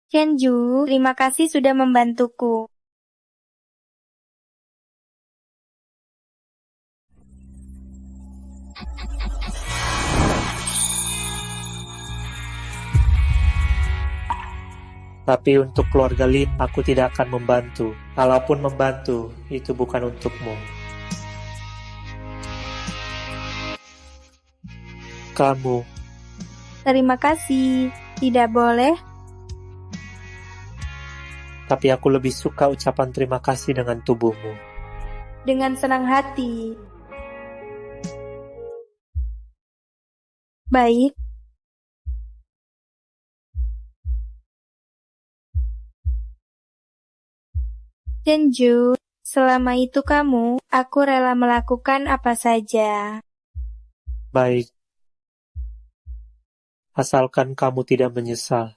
Chenju, terima kasih sudah membantuku. Tapi untuk keluarga Lin, aku tidak akan membantu. Kalaupun membantu, itu bukan untukmu. Kamu, Terima kasih. Tidak boleh? tapi aku lebih suka ucapan terima kasih dengan tubuhmu. Dengan senang hati. Baik. Chenju, selama itu aku rela melakukan apa saja. Baik, asalkan kamu tidak menyesal.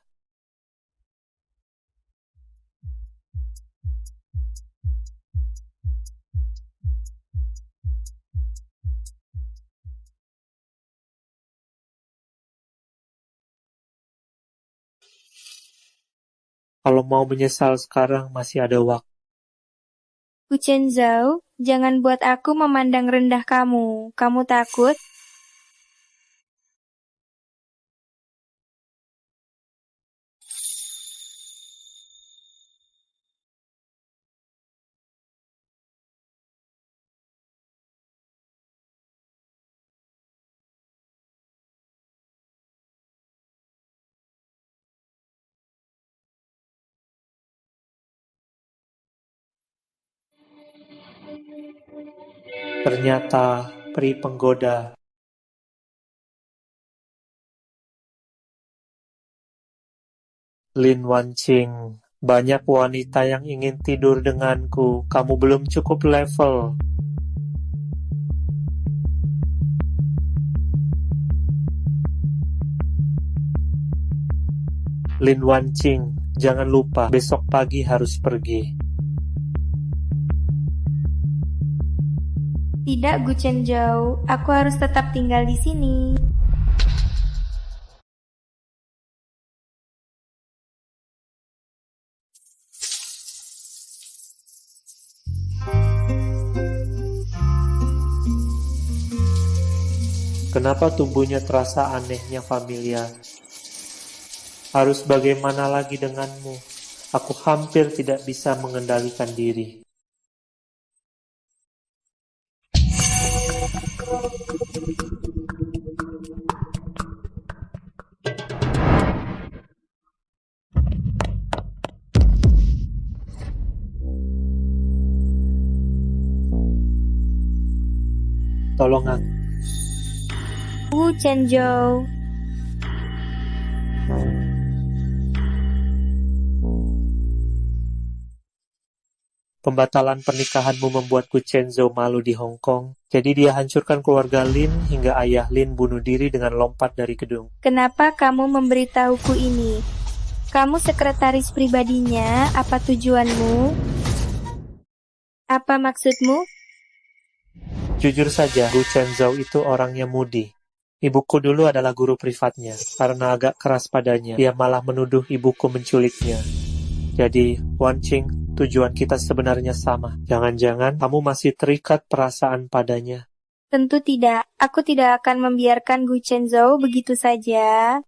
Kalau mau menyesal sekarang masih ada waktu. Gu Chenzhou, jangan buat aku memandang rendah kamu. Kamu takut? Ternyata peri penggoda. Lin Wanqing, banyak wanita yang ingin tidur denganku. Kamu belum cukup level. Lin Wanqing, jangan lupa besok pagi harus pergi. Tidak, Gu Chenzhou. Aku harus tetap tinggal di sini. Kenapa tubuhnya terasa anehnya familiar? Harus bagaimana lagi denganmu? Aku hampir tidak bisa mengendalikan diri. Tolong aku. Gu Chenzhou. Pembatalan pernikahanmu membuat Gu Chenzhou malu di Hong Kong. Jadi dia hancurkan keluarga Lin hingga ayah Lin bunuh diri dengan lompat dari gedung. Kenapa kamu memberitahuku ini? Kamu sekretaris pribadinya, apa tujuanmu? Apa maksudmu? Jujur saja, Gu Chenzhou itu orangnya mudi. Ibuku dulu adalah guru privatnya. Karena agak keras padanya, dia malah menuduh ibuku menculiknya. Jadi, Wanqing, tujuan kita sebenarnya sama. Jangan-jangan kamu masih terikat perasaan padanya. Tentu tidak. Aku tidak akan membiarkan Gu Chenzhou begitu saja.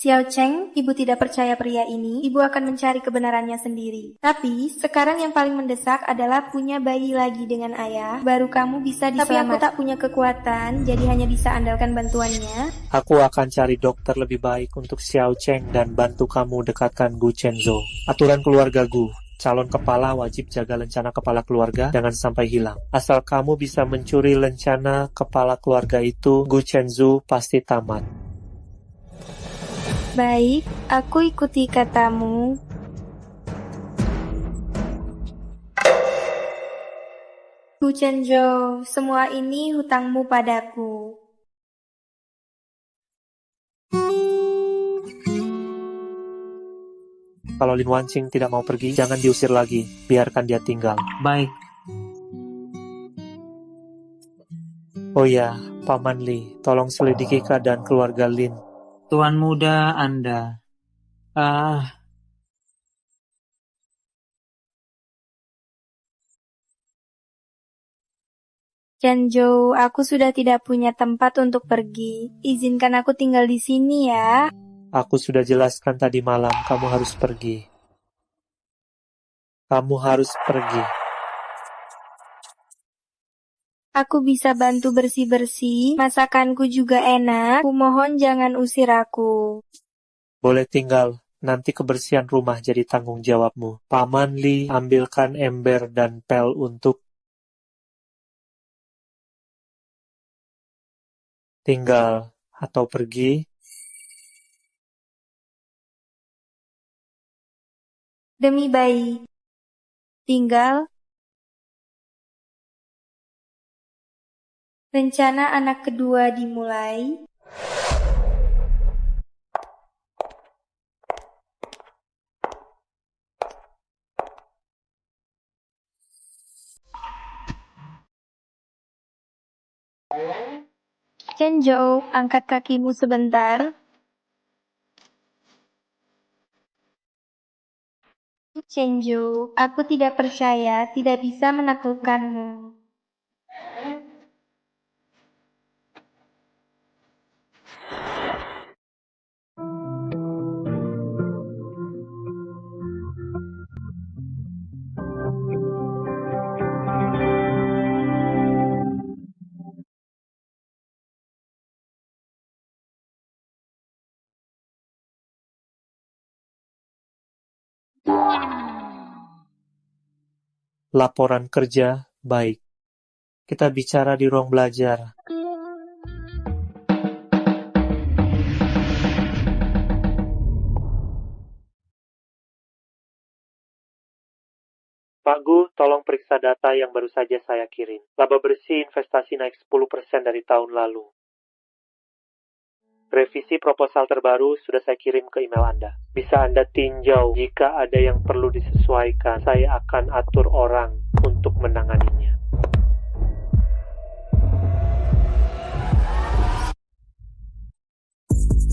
Xiao Cheng, ibu tidak percaya pria ini. Ibu akan mencari kebenarannya sendiri. Tapi, sekarang yang paling mendesak adalah punya bayi lagi dengan ayah. Baru kamu bisa diselamatkan. Tapi aku tak punya kekuatan, jadi hanya bisa andalkan bantuannya. Aku akan cari dokter lebih baik untuk Xiao Cheng dan bantu kamu dekatkan Gu Chenzhou. Aturan keluarga Gu. Calon kepala wajib jaga lencana kepala keluarga, jangan sampai hilang. Asal kamu bisa mencuri lencana kepala keluarga itu, Gu Chenzhou pasti tamat. Baik, aku ikuti katamu. Gu Chenzhou, semua ini hutangmu padaku. Kalau Lin Wanqing tidak mau pergi, jangan diusir lagi. Biarkan dia tinggal. Baik. Oh ya, Paman Li, tolong selidiki keadaan keluarga Lin. Tuan muda Anda. Ah, Chenzhou, aku sudah tidak punya tempat untuk pergi. Izinkan aku tinggal di sini ya. Aku sudah jelaskan tadi malam, kamu harus pergi. Kamu harus pergi. Aku bisa bantu bersih-bersih, masakanku juga enak. Kumohon jangan usir aku. Boleh tinggal, nanti kebersihan rumah jadi tanggung jawabmu. Paman Li, ambilkan ember dan pel untuk tinggal atau pergi. Demi bayi. Tinggal. Rencana anak kedua dimulai. Chenzhou, angkat kakimu sebentar. Chenzhou, aku tidak percaya tidak bisa menaklukkanmu. Laporan kerja, baik. Kita bicara di ruang belajar. Pak Gu, tolong periksa data yang baru saja saya kirim. Laba bersih investasi naik 10% dari tahun lalu. Revisi proposal terbaru sudah saya kirim ke email Anda. Bisa Anda tinjau jika ada yang perlu disesuaikan. Saya akan atur orang untuk menanganinya.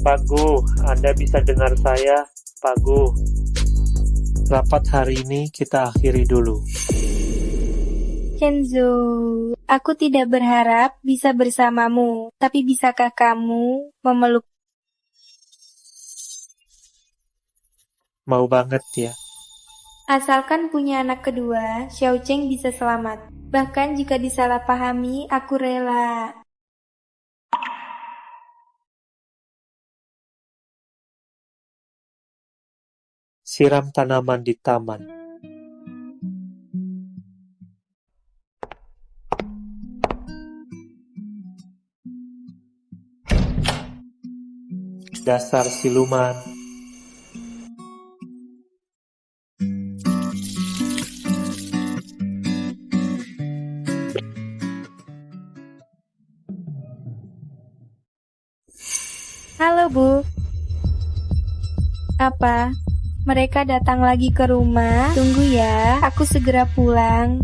Pak Gu, Anda bisa dengar saya? Pak Gu. Rapat hari ini kita akhiri dulu. Chenzhou, aku tidak berharap bisa bersamamu, tapi bisakah kamu memeluk? Mau banget ya. Asalkan punya anak kedua, Xiao Cheng bisa selamat. Bahkan jika disalahpahami, aku rela. Siram tanaman di taman. Dasar siluman. Halo Bu. Apa? Mereka datang lagi ke rumah? Tunggu ya, aku segera pulang.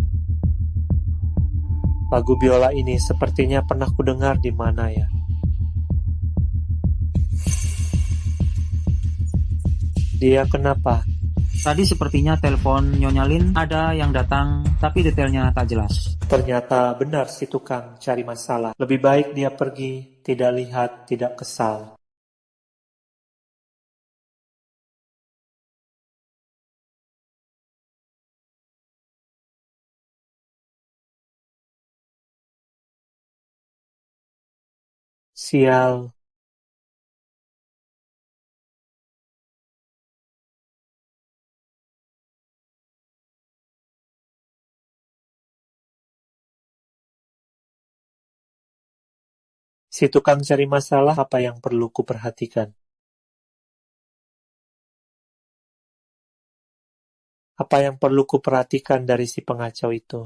Lagu biola ini sepertinya pernah kudengar di mana ya. Dia kenapa? tadi sepertinya telepon Nyonya Lin ada yang datang, tapi detailnya tak jelas. Ternyata benar si tukang cari masalah. Lebih baik dia pergi, tidak lihat, tidak kesal. Sial. Si tukang cari masalah apa yang perlu kuperhatikan? Apa yang perlu kuperhatikan dari si pengacau itu?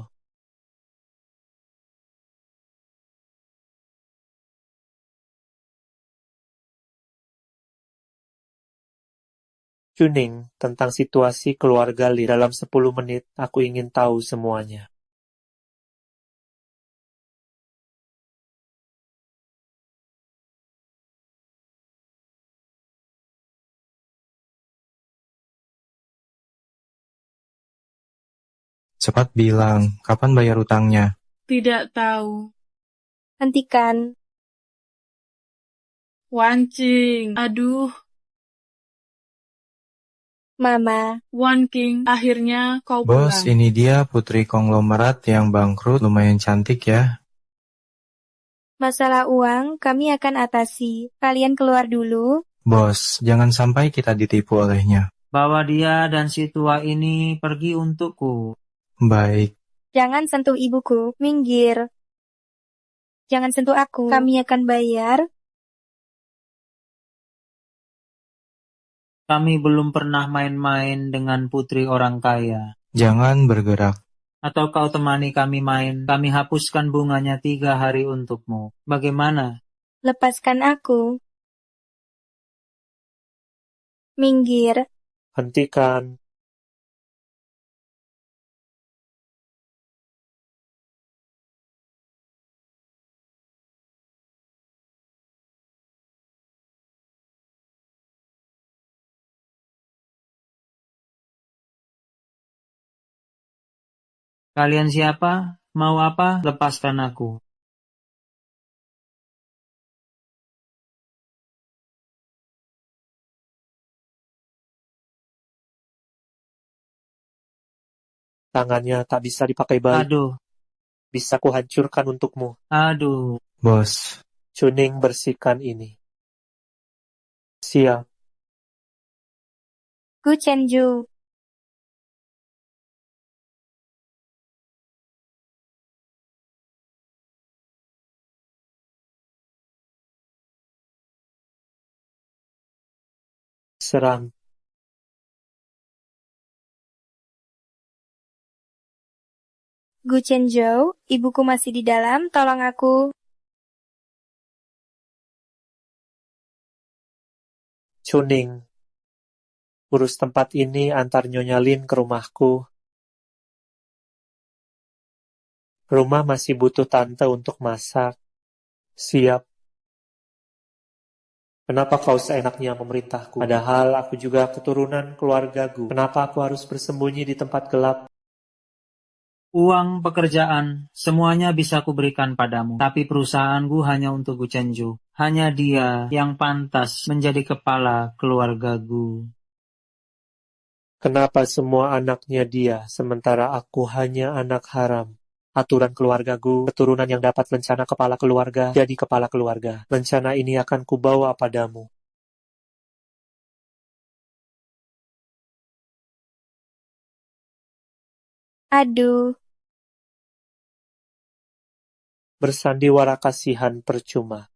Kuning tentang situasi keluarga Li. Dalam 10 menit, aku ingin tahu semuanya. Cepat bilang, kapan bayar utangnya? Tidak tahu. Hentikan. Wancing. Aduh, Mama, Wanking, akhirnya kau Bos, pulang. ini dia putri konglomerat yang bangkrut, lumayan cantik ya. masalah uang kami akan atasi. Kalian keluar dulu. Bos, jangan sampai kita ditipu olehnya. Bawa dia dan si tua ini pergi untukku. Baik, Jangan sentuh ibuku. Minggir. Jangan sentuh aku. Kami akan bayar. Kami belum pernah main-main dengan putri orang kaya. jangan bergerak. Atau kau temani kami main, kami hapuskan bunganya 3 hari untukmu. Bagaimana? Lepaskan aku. Minggir. Hentikan. Kalian siapa? Mau apa? Lepaskan aku. Tangannya tak bisa dipakai baik. Aduh, Bisa kuhancurkan untukmu. aduh. Bos, Cuning, bersihkan ini. Siap. Gu Chenju. Serang. Gu Chenzhou, ibuku masih di dalam, tolong aku. Cuning. Urus tempat ini, antar Nyonya Lin ke rumahku. Rumah masih butuh tante untuk masak. Siap. Kenapa kau seenaknya memerintahku? Padahal aku juga keturunan keluarga Gu. Kenapa aku harus bersembunyi di tempat gelap? Uang, pekerjaan, semuanya bisa kuberikan padamu. Tapi perusahaanku hanya untuk Gu Chenju. Hanya dia yang pantas menjadi kepala keluarga Gu. Kenapa semua anaknya dia, sementara aku hanya anak haram? Aturan keluarga Gu, keturunan yang dapat lencana kepala keluarga, jadi kepala keluarga. Lencana ini akan kubawa padamu. Aduh, Bersandiwara kasihan percuma.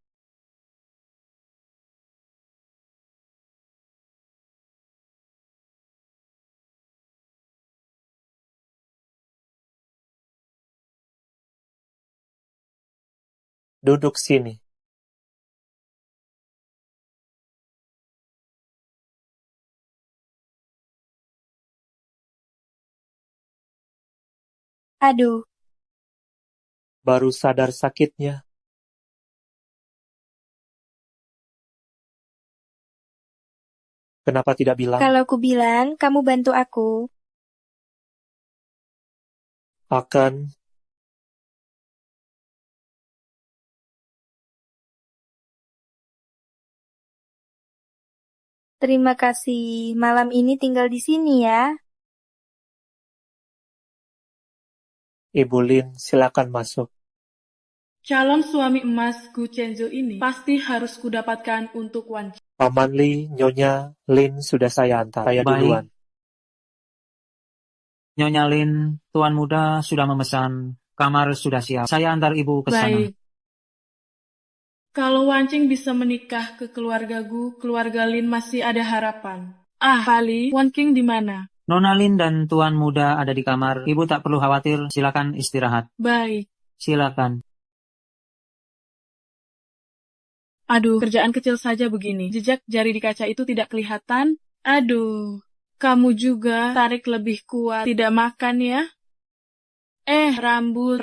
Duduk sini. aduh. Baru sadar sakitnya. Kenapa tidak bilang? Kalau ku bilang, kamu bantu aku. Akan. Terima kasih. Malam ini tinggal di sini ya. Ibu Lin, silakan masuk. Calon suami emas Gu Chenzo ini pasti harus kudapatkan untuk Wancing. Paman Li, Nyonya Lin sudah saya antar. Saya Baik. duluan. Nyonya Lin, Tuan Muda sudah memesan, kamar sudah siap. Saya antar ibu ke sana. Baik. Kalau Wancing bisa menikah ke keluarga Gu, keluarga Lin masih ada harapan. Ah, Pali, Wanking di mana? Nona Lin dan Tuan Muda ada di kamar. Ibu tak perlu khawatir, silakan istirahat. Baik. Silakan. Aduh, kerjaan kecil saja begini. Jejak jari di kaca itu tidak kelihatan. Aduh, kamu juga tarik lebih kuat. Tidak makan ya? Rambut,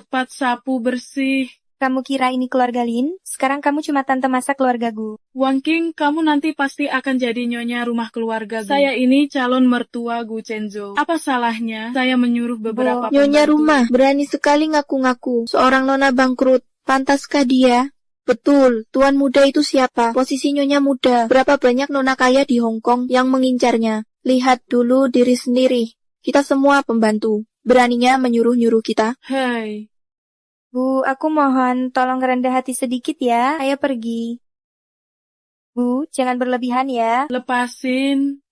cepat sapu bersih. Kamu kira ini keluarga Lin? Sekarang kamu cuma tante masa keluarga Gu. Wang King, kamu nanti pasti akan jadi nyonya rumah keluarga Gu. Saya ini calon mertua Gu Chenzo. Apa salahnya saya menyuruh beberapa Nyonya pembantu? rumah, berani sekali ngaku-ngaku. Seorang nona bangkrut. Pantaskah dia? Betul, tuan muda itu siapa? Posisi nyonya muda. Berapa banyak nona kaya di Hong Kong yang mengincarnya? Lihat dulu diri sendiri. Kita semua pembantu. Beraninya menyuruh-nyuruh kita. Hei, Bu, aku mohon tolong rendah hati sedikit ya. Ayo pergi. Bu, jangan berlebihan ya. lepasin.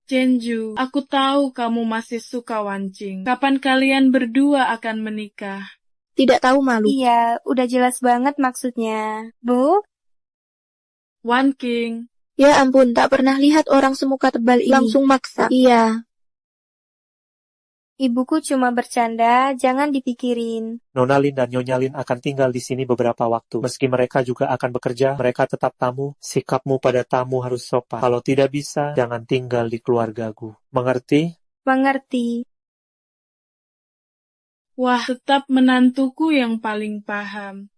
Chenju, aku tahu kamu masih suka wancing. Kapan kalian berdua akan menikah? Tidak tahu malu. Iya, udah jelas banget maksudnya. Bu, Wan King, Ya ampun, tak pernah lihat orang semuka tebal ini. Langsung maksa. Iya. ibuku cuma bercanda, jangan dipikirin. Nona Lin dan Nyonya Lin akan tinggal di sini beberapa waktu. Meski mereka juga akan bekerja, mereka tetap tamu. Sikapmu pada tamu harus sopan. Kalau tidak bisa, jangan tinggal di keluargaku. Mengerti? Mengerti. wah, tetap menantuku yang paling paham.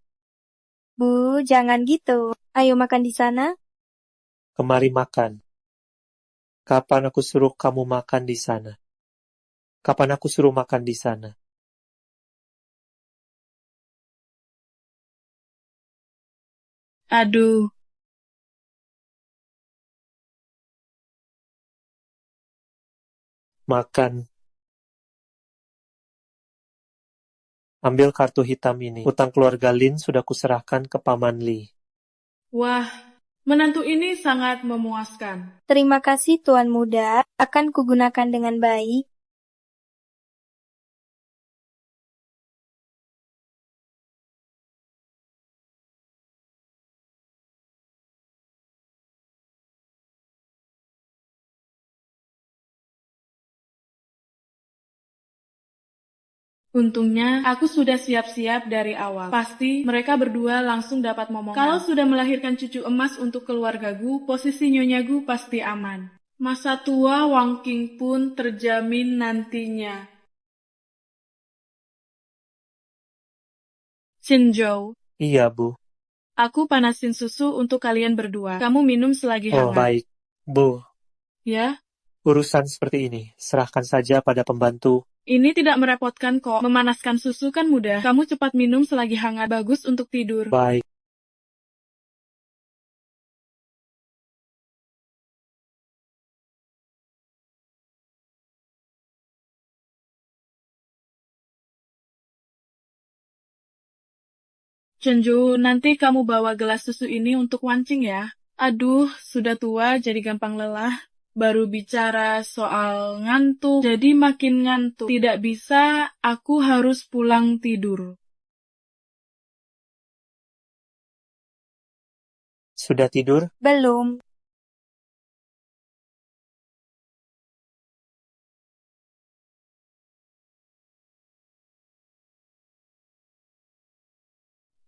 Bu, jangan gitu. Ayo makan di sana. Kemari makan. Kapan aku suruh kamu makan di sana? Kapan aku suruh makan di sana? Aduh, Makan. Ambil kartu hitam ini. Utang keluarga Lin sudah kuserahkan ke Paman Li. wah, menantu ini sangat memuaskan. Terima kasih Tuan Muda, akan kugunakan dengan baik. Untungnya, aku sudah siap-siap dari awal. Pasti mereka berdua langsung dapat momongan. Kalau sudah melahirkan cucu emas untuk keluarga Gu, posisi Nyonya Gu pasti aman. Masa tua Wang King pun terjamin nantinya. Shinzhou, Iya, Bu. aku panasin susu untuk kalian berdua. Kamu minum selagi Oh, hangat. baik. Bu, Ya, urusan seperti ini, serahkan saja pada pembantu. ini tidak merepotkan kok. Memanaskan susu kan mudah. Kamu cepat minum selagi hangat. Bagus untuk tidur. Baik. Chenju, nanti kamu bawa gelas susu ini untuk wancing ya. Aduh, sudah tua jadi gampang lelah. Baru bicara soal ngantuk, jadi makin ngantuk. Tidak bisa, aku harus pulang tidur. Sudah tidur? Belum.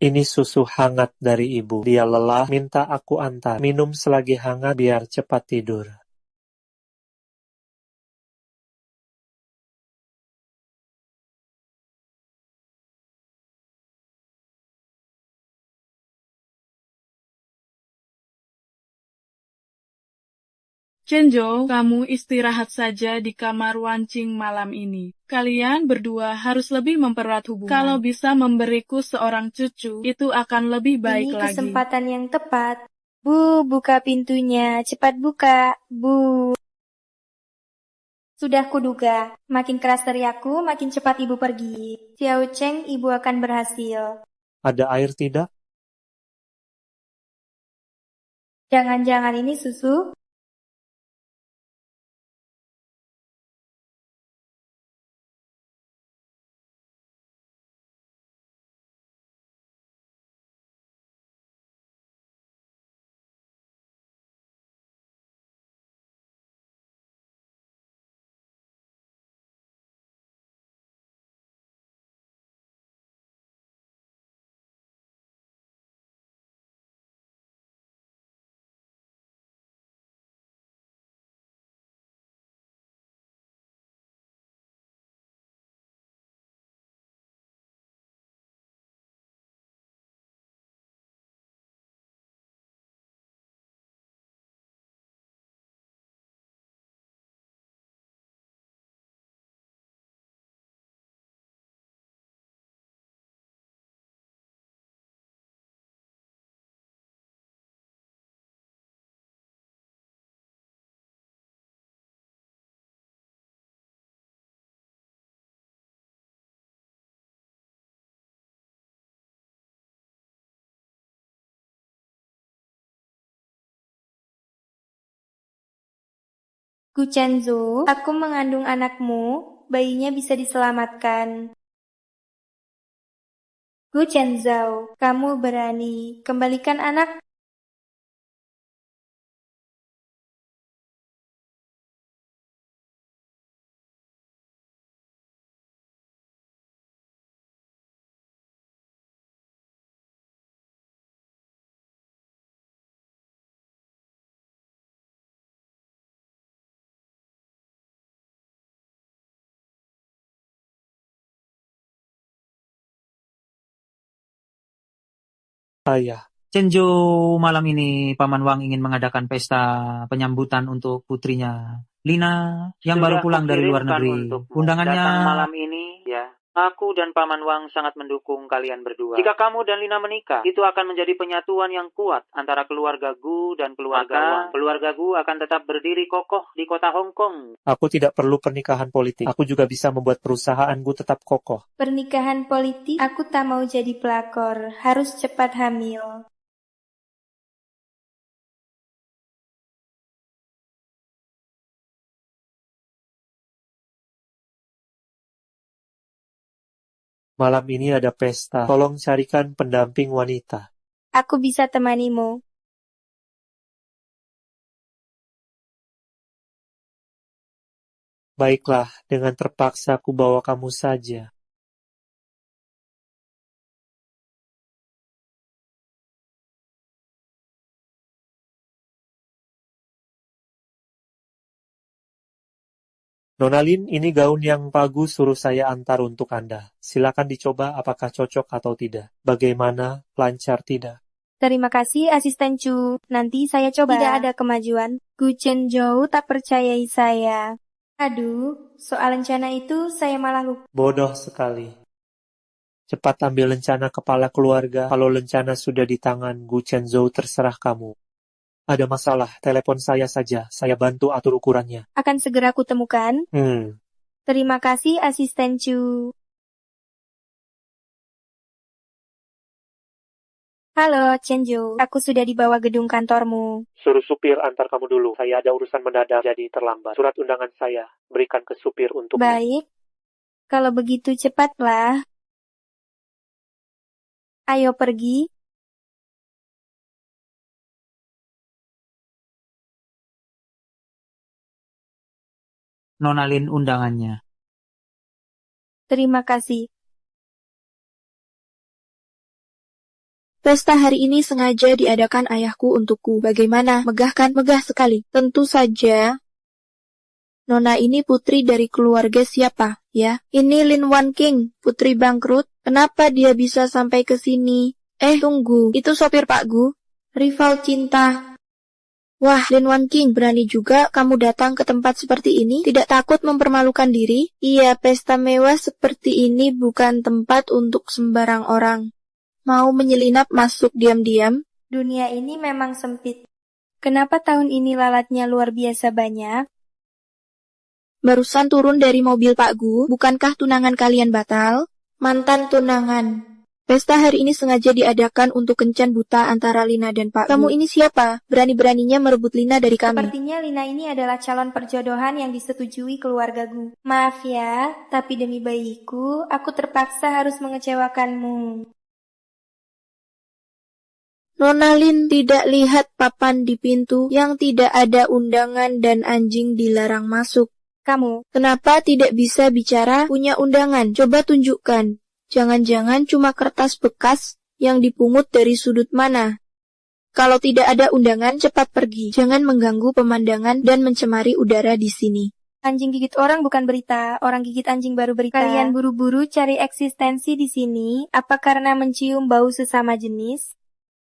Ini susu hangat dari ibu. Dia lelah, minta aku antar. Minum selagi hangat biar cepat tidur. Chenjo, kamu istirahat saja di kamar wancing malam ini. Kalian berdua harus lebih mempererat hubungan. Kalau bisa memberiku seorang cucu, itu akan lebih baik Ini lagi. kesempatan yang tepat. Bu, buka pintunya. Cepat buka. Bu. Sudah kuduga. Makin keras teriakku, makin cepat ibu pergi. Xiao Cheng, ibu akan berhasil. Ada air tidak? Jangan-jangan ini susu? Gu Chenzo, aku mengandung anakmu, bayinya bisa diselamatkan. Gu Chenzhou, kamu berani kembalikan anak? Ayah, Chenjo, malam ini Paman Wang ingin mengadakan pesta penyambutan untuk putrinya, Lina, yang baru pulang dari luar negeri. Undangannya datang malam ini, ya. Aku dan Paman Wang sangat mendukung kalian berdua. Jika kamu dan Lina menikah, itu akan menjadi penyatuan yang kuat antara keluarga Gu dan keluarga Wang. Keluarga Gu akan tetap berdiri kokoh di kota Hong Kong. aku tidak perlu pernikahan politik. Aku juga bisa membuat perusahaanku tetap kokoh. Pernikahan politik, aku tak mau jadi pelakor, harus cepat hamil. Malam ini ada pesta. Tolong carikan pendamping wanita. Aku bisa temanimu. Baiklah, dengan terpaksa ku bawa kamu saja. Nona Lin, ini gaun yang bagus suruh saya antar untuk Anda. Silakan dicoba apakah cocok atau tidak. Bagaimana, lancar tidak? Terima kasih asisten Chu, nanti saya coba. Tidak ada kemajuan. Gu Chenjo tak percayai saya. Aduh, soal rencana itu saya malah lupa. Bodoh sekali. Cepat ambil lencana kepala keluarga. Kalau lencana sudah di tangan Gu Chenzhou, terserah kamu. Ada masalah, telepon saya saja. Saya bantu atur ukurannya. Akan segera kutemukan. Hmm, Terima kasih asisten Chu. Halo, Chenjo. Aku sudah dibawa gedung kantormu. Suruh supir antar kamu dulu. Saya ada urusan mendadak jadi terlambat. Surat undangan saya berikan ke supir untuk. Baik. Kalau begitu cepatlah. Ayo pergi. Nona Lin undangannya. Terima kasih. Pesta hari ini sengaja diadakan ayahku untukku. Bagaimana? Megah kan? Megah sekali. Tentu saja. Nona ini putri dari keluarga siapa, ya? Ini Lin Wan King, putri bangkrut. Kenapa dia bisa sampai ke sini? Tunggu. Itu sopir Pak Gu. Rival cinta. Wah, Lin Wan King, berani juga kamu datang ke tempat seperti ini? Tidak takut mempermalukan diri? Iya, pesta mewah seperti ini bukan tempat untuk sembarang orang. Mau menyelinap masuk diam-diam? Dunia ini memang sempit. Kenapa tahun ini lalatnya luar biasa banyak? Barusan turun dari mobil Pak Gu, bukankah tunangan kalian batal? Mantan tunangan. Pesta hari ini sengaja diadakan untuk kencan buta antara Lina dan Pak Gu. Kamu ini siapa? Berani-beraninya merebut Lina dari kami. Sepertinya Lina ini adalah calon perjodohan yang disetujui keluarga Gu. Maaf ya, tapi demi bayiku, aku terpaksa harus mengecewakanmu. Nona Lin tidak lihat papan di pintu yang tidak ada undangan dan anjing dilarang masuk. Kamu, Kenapa tidak bisa bicara punya undangan? Coba tunjukkan. Jangan-jangan cuma kertas bekas yang dipungut dari sudut mana. Kalau tidak ada undangan, cepat pergi. Jangan mengganggu pemandangan dan mencemari udara di sini. anjing gigit orang bukan berita, orang gigit anjing baru berita. Kalian buru-buru cari eksistensi di sini, apa karena mencium bau sesama jenis?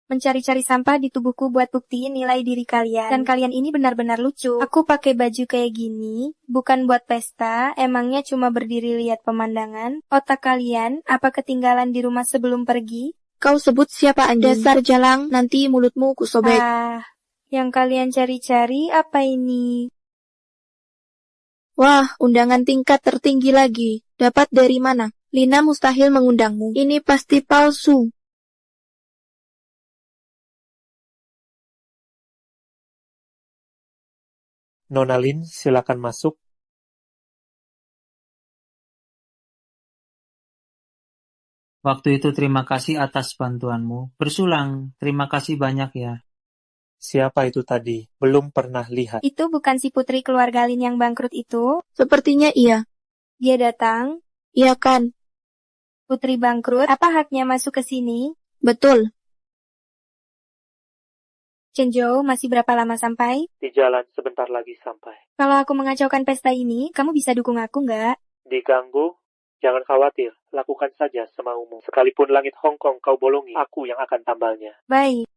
Mencari-cari sampah di tubuhku buat buktiin nilai diri kalian. Dan kalian ini benar-benar lucu. Aku pakai baju kayak gini, bukan buat pesta, emangnya cuma berdiri lihat pemandangan. Otak kalian, apa ketinggalan di rumah sebelum pergi? Kau sebut siapa anjing? Dasar jalang, nanti mulutmu kusobek. Yang kalian cari-cari apa ini? Wah, undangan tingkat tertinggi lagi. Dapat dari mana? Lina mustahil mengundangmu. Ini pasti palsu. Nona Lin, silakan masuk. Waktu itu terima kasih atas bantuanmu. Bersulang, terima kasih banyak ya. Siapa itu tadi? Belum pernah lihat. Itu bukan si putri keluarga Lin yang bangkrut itu? Sepertinya iya. Dia datang? Iya kan? Putri bangkrut, apa haknya masuk ke sini? Betul. Chenzhou, masih berapa lama sampai? Di jalan sebentar lagi sampai. Kalau aku mengacaukan pesta ini, kamu bisa dukung aku nggak? Diganggu? Jangan khawatir, lakukan saja semaumu. Sekalipun langit Hong Kong kau bolongi, aku yang akan tambalnya. Baik.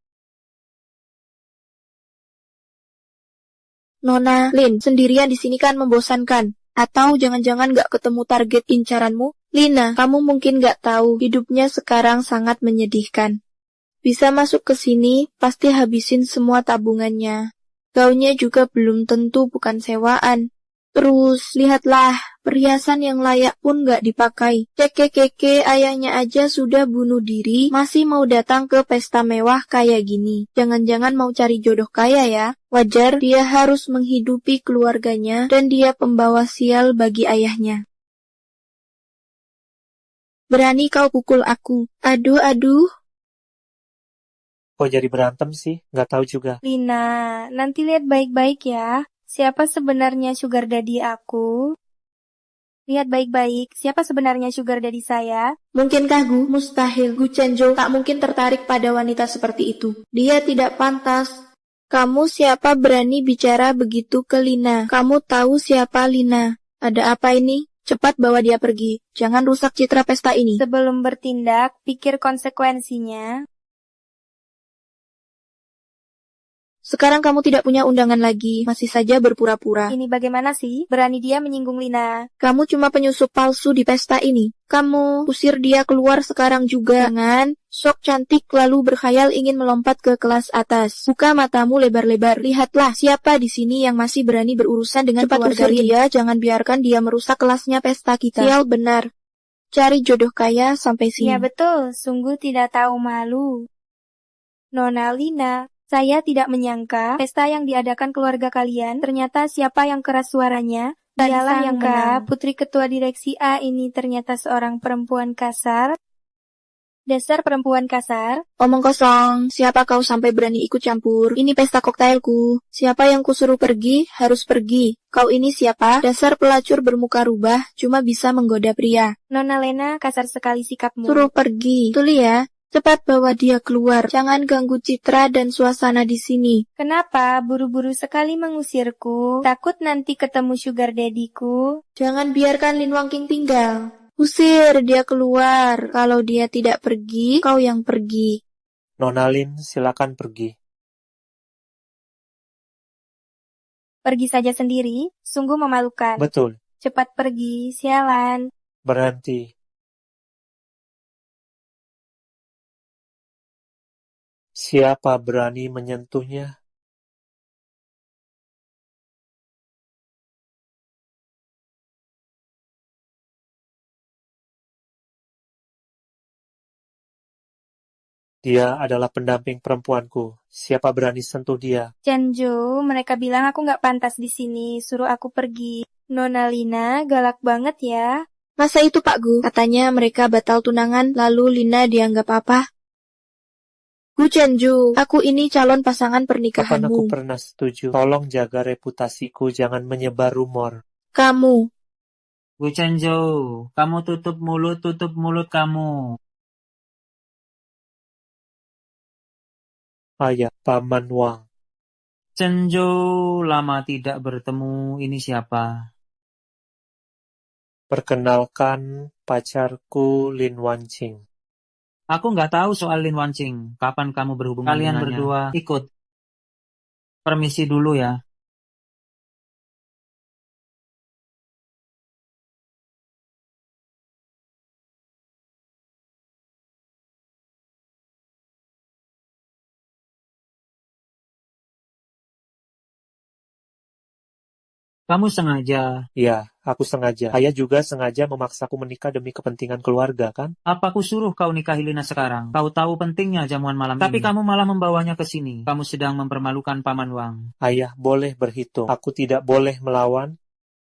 Nona Lin, sendirian di sini kan membosankan. Atau jangan-jangan gak ketemu target incaranmu? Lina, kamu mungkin gak tahu, hidupnya sekarang sangat menyedihkan. Bisa masuk ke sini, pasti habisin semua tabungannya. Gaunnya juga belum tentu bukan sewaan. Terus, lihatlah, perhiasan yang layak pun gak dipakai. Keke ayahnya aja sudah bunuh diri, masih mau datang ke pesta mewah kayak gini. Jangan-jangan mau cari jodoh kaya ya. Wajar dia harus menghidupi keluarganya dan dia pembawa sial bagi ayahnya. Berani kau pukul aku. Aduh. Kok jadi berantem sih? Nggak tahu juga. Lina, nanti lihat baik-baik ya. Siapa sebenarnya sugar daddy aku? Lihat baik-baik, siapa sebenarnya sugar daddy saya? Mungkinkah Gu? Mustahil. Gu Chenzhou tak mungkin tertarik pada wanita seperti itu. Dia tidak pantas. Kamu siapa berani bicara begitu ke Lina? Kamu tahu siapa Lina? Ada apa ini? Cepat bawa dia pergi. Jangan rusak citra pesta ini. Sebelum bertindak, pikir konsekuensinya. Sekarang kamu tidak punya undangan lagi, masih saja berpura-pura. Ini bagaimana sih? Berani dia menyinggung Lina. Kamu cuma penyusup palsu di pesta ini. Kamu usir dia keluar sekarang juga. Jangan sok cantik lalu berkhayal ingin melompat ke kelas atas. Buka matamu lebar-lebar. Lihatlah siapa di sini yang masih berani berurusan dengan keluarga dia. Jangan biarkan dia merusak kelasnya pesta kita. Sial benar. Cari jodoh kaya sampai sini. Ya betul, sungguh tidak tahu malu. Nona Lina, saya tidak menyangka pesta yang diadakan keluarga kalian ternyata siapa yang keras suaranya. Dialah yang menang. Putri ketua direksi A ini ternyata seorang perempuan kasar. Dasar perempuan kasar. Omong kosong, siapa kau sampai berani ikut campur? Ini pesta koktailku. Siapa yang kusuruh pergi, harus pergi. Kau ini siapa? Dasar pelacur bermuka rubah, cuma bisa menggoda pria. Nona Lena, kasar sekali sikapmu. Suruh pergi. Betul ya? Cepat bawa dia keluar. Jangan ganggu citra dan suasana di sini. Kenapa buru-buru sekali mengusirku? Takut nanti ketemu sugar daddy-ku? Jangan biarkan Lin Wangking tinggal. Usir dia keluar. Kalau dia tidak pergi, kau yang pergi. Nona Lin, silakan pergi. Pergi saja sendiri? Sungguh memalukan. Betul. Cepat pergi, sialan. Berhenti. Siapa berani menyentuhnya? Dia adalah pendamping perempuanku. Siapa berani sentuh dia? Chenzhou, mereka bilang aku nggak pantas di sini, suruh aku pergi. Nona Lina, galak banget ya. Masa itu Pak Gu? Katanya mereka batal tunangan, lalu Lina dianggap apa? Gu Chenju, aku ini calon pasangan Kapan pernikahanmu. aku pernah setuju? Tolong jaga reputasiku, jangan menyebar rumor. Kamu. Gu Chenzhou, kamu tutup mulut kamu. Ayah, Paman Wang. Chenzhou, lama tidak bertemu, ini siapa? Perkenalkan, pacarku Lin Wanqing. Aku nggak tahu soal Lin Wanqing. Kapan kamu berhubungan Kalian dengannya? berdua Ikut. Permisi dulu ya. Kamu sengaja. Ya, aku sengaja. Ayah juga sengaja memaksaku menikah demi kepentingan keluarga, kan? Apa aku suruh kau nikahi Lina sekarang? Kau tahu pentingnya jamuan malam ini. Tapi kamu malah membawanya ke sini. Kamu sedang mempermalukan Paman Wang. Ayah boleh berhitung. Aku tidak boleh melawan.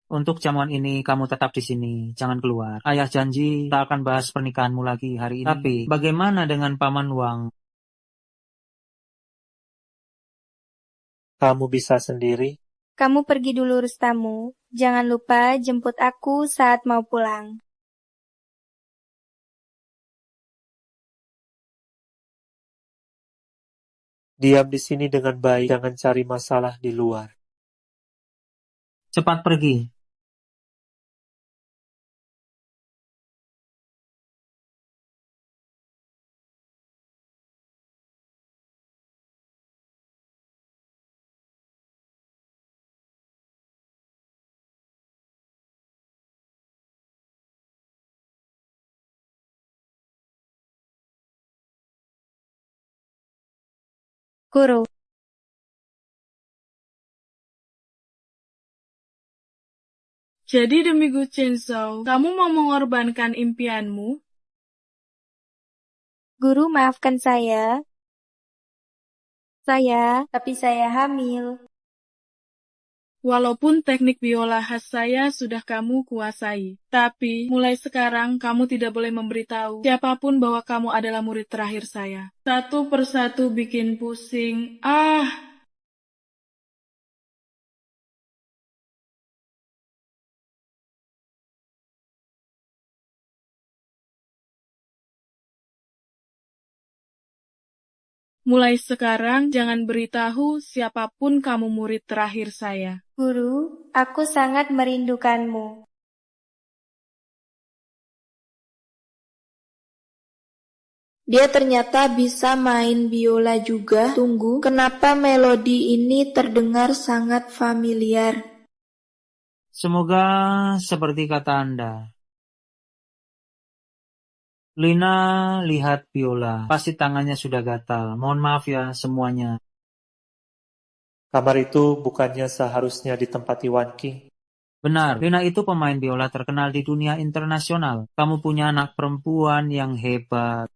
Untuk jamuan ini, kamu tetap di sini. Jangan keluar. Ayah janji tak akan bahas pernikahanmu lagi hari ini. Tapi, bagaimana dengan Paman Wang? Kamu bisa sendiri. Kamu pergi dulu Rustamu. Jangan lupa jemput aku saat mau pulang. Diam di sini dengan baik, jangan cari masalah di luar. Cepat pergi. Guru, Jadi demi Gu Chenzhou, kamu mau mengorbankan impianmu? guru maafkan saya. Tapi saya hamil. Walaupun teknik biola khas saya sudah kamu kuasai, tapi mulai sekarang kamu tidak boleh memberitahu siapapun bahwa kamu adalah murid terakhir saya. Satu persatu bikin pusing. Mulai sekarang jangan beritahu siapapun kamu murid terakhir saya. Guru, aku sangat merindukanmu. Dia ternyata bisa main biola juga. Tunggu, kenapa melodi ini terdengar sangat familiar? Semoga seperti kata Anda. Lina lihat biola. Pasti tangannya sudah gatal. Mohon maaf ya semuanya. Kamar itu bukannya seharusnya ditempati Wan Qing. Benar, Lina itu pemain biola terkenal di dunia internasional. Kamu punya anak perempuan yang hebat.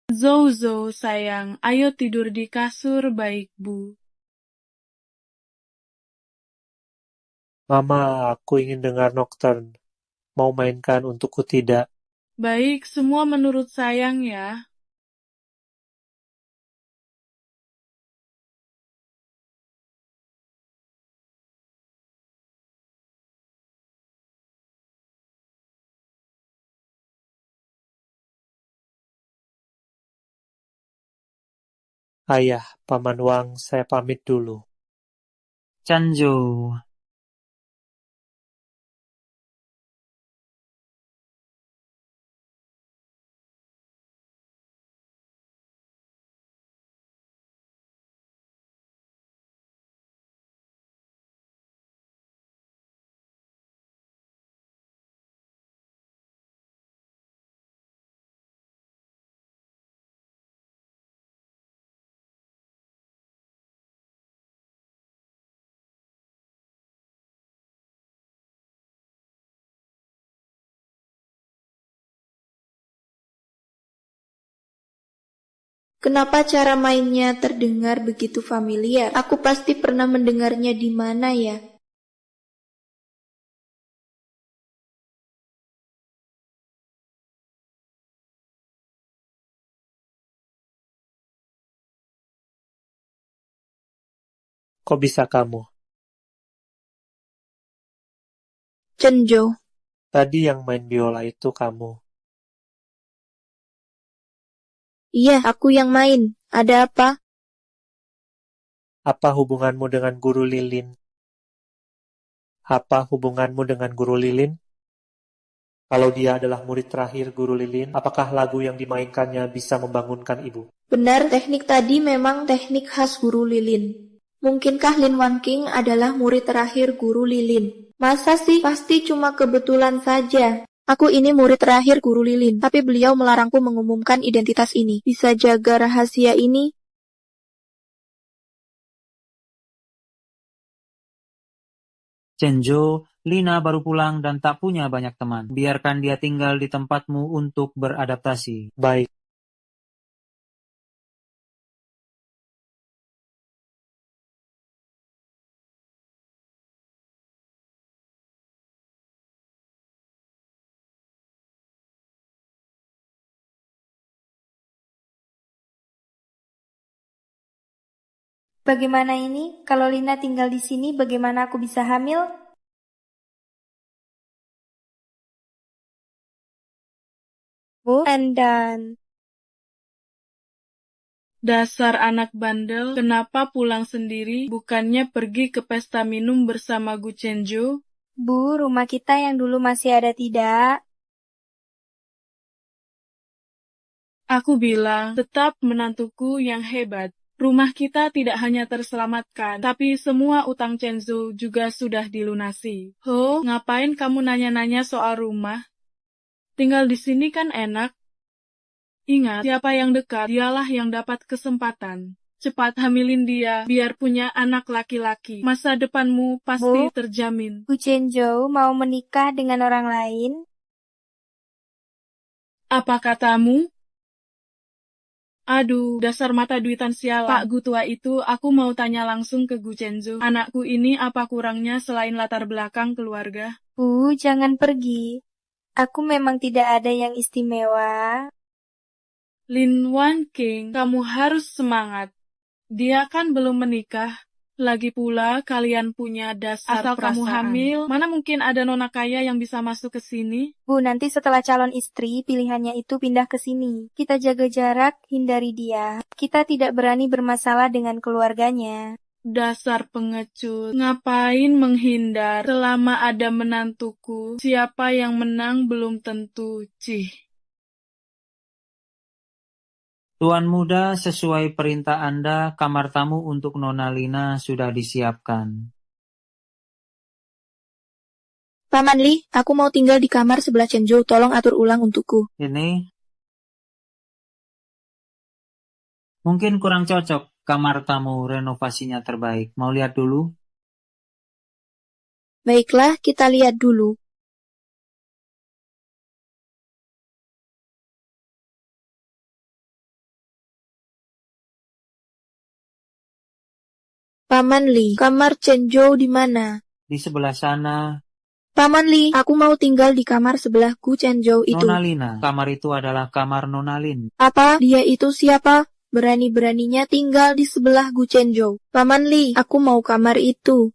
Zhou sayang, ayo tidur di kasur baik Bu. Mama, aku ingin dengar Nocturne. Mau mainkan untukku tidak? Baik, semua menurut sayang ya. Ayah, Paman Wang, saya pamit dulu. Chanzhou. Kenapa cara mainnya terdengar begitu familiar? Aku pasti pernah mendengarnya di mana ya? Kok bisa kamu? Chenjo. Tadi yang main biola itu kamu. Iya, aku yang main. Ada apa? Apa hubunganmu dengan Guru Lilin? Apa hubunganmu dengan Guru Lilin? Kalau dia adalah murid terakhir Guru Lilin, apakah lagu yang dimainkannya bisa membangunkan ibu? Benar, teknik tadi memang teknik khas Guru Lilin. Mungkinkah Lin Wan Qing adalah murid terakhir Guru Lilin? Masa sih? Pasti cuma kebetulan saja. Aku ini murid terakhir Guru Lilin, tapi beliau melarangku mengumumkan identitas ini. Bisa jaga rahasia ini? Chenjo, Lina baru pulang dan tak punya banyak teman. Biarkan dia tinggal di tempatmu untuk beradaptasi. Baik. Bagaimana ini? Kalau Lina tinggal di sini, bagaimana aku bisa hamil? And done. Dasar anak bandel, kenapa pulang sendiri, bukannya pergi ke pesta minum bersama Gu Chenjo? Bu, rumah kita yang dulu masih ada tidak? Aku bilang, tetap menantuku yang hebat. Rumah kita tidak hanya terselamatkan, tapi semua utang Chenzo juga sudah dilunasi. Ho, ngapain kamu nanya-nanya soal rumah? Tinggal di sini kan enak. Ingat, siapa yang dekat, dialah yang dapat kesempatan. Cepat hamilin dia, biar punya anak laki-laki. Masa depanmu pasti Bu? terjamin. Gu Chenjo mau menikah dengan orang lain? Apa katamu? Aduh, dasar mata duitan sialan. Pak Gu tua itu, aku mau tanya langsung ke Gu Chenzo. Anakku ini apa kurangnya selain latar belakang keluarga? Bu, jangan pergi. Aku memang tidak ada yang istimewa. Lin Wan King, kamu harus semangat. Dia kan belum menikah. Lagi pula, kalian punya dasar asal kamu hamil, mana mungkin ada nona kaya yang bisa masuk ke sini? Bu, nanti setelah calon istri, pilihannya itu pindah ke sini. Kita jaga jarak, hindari dia. Kita tidak berani bermasalah dengan keluarganya. Dasar pengecut, ngapain menghindar? Selama ada menantuku, siapa yang menang belum tentu, cih. Tuan muda, sesuai perintah Anda, kamar tamu untuk Nona Lina sudah disiapkan. Paman Li, aku mau tinggal di kamar sebelah Chenjo. Tolong atur ulang untukku. Ini mungkin kurang cocok. Kamar tamu renovasinya terbaik. Mau lihat dulu? Baiklah, kita lihat dulu. Paman Li, kamar Chenjo di mana? Di sebelah sana. Paman Li, aku mau tinggal di kamar sebelah Gu Chenjo itu. Nona Lina, kamar itu adalah kamar Nona Lin. Apa? Dia itu siapa? Berani-beraninya tinggal di sebelah Gu Chenjo. Paman Li, aku mau kamar itu.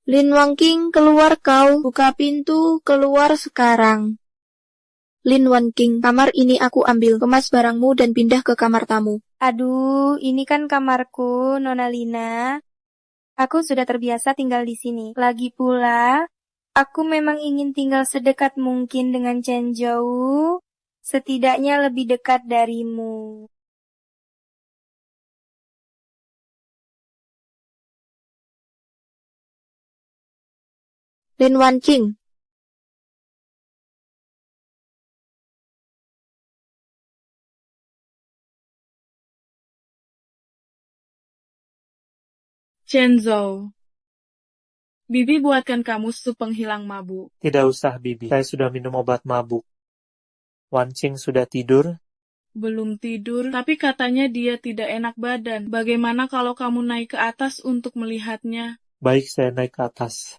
Lin Wangking, keluar kau. Buka pintu, keluar sekarang. Lin Wangking, kamar ini aku ambil. Kemas barangmu dan pindah ke kamar tamu. Aduh, ini kan kamarku, Nona Lina. Aku sudah terbiasa tinggal di sini. Lagi pula, aku memang ingin tinggal sedekat mungkin dengan Chenjo. Setidaknya lebih dekat darimu. Lin Wangking, Chenzo, Bibi buatkan kamu sup penghilang mabuk. Tidak usah, Bibi. Saya sudah minum obat mabuk. Wancing sudah tidur? Belum tidur, tapi katanya dia tidak enak badan. Bagaimana kalau kamu naik ke atas untuk melihatnya? Baik, saya naik ke atas.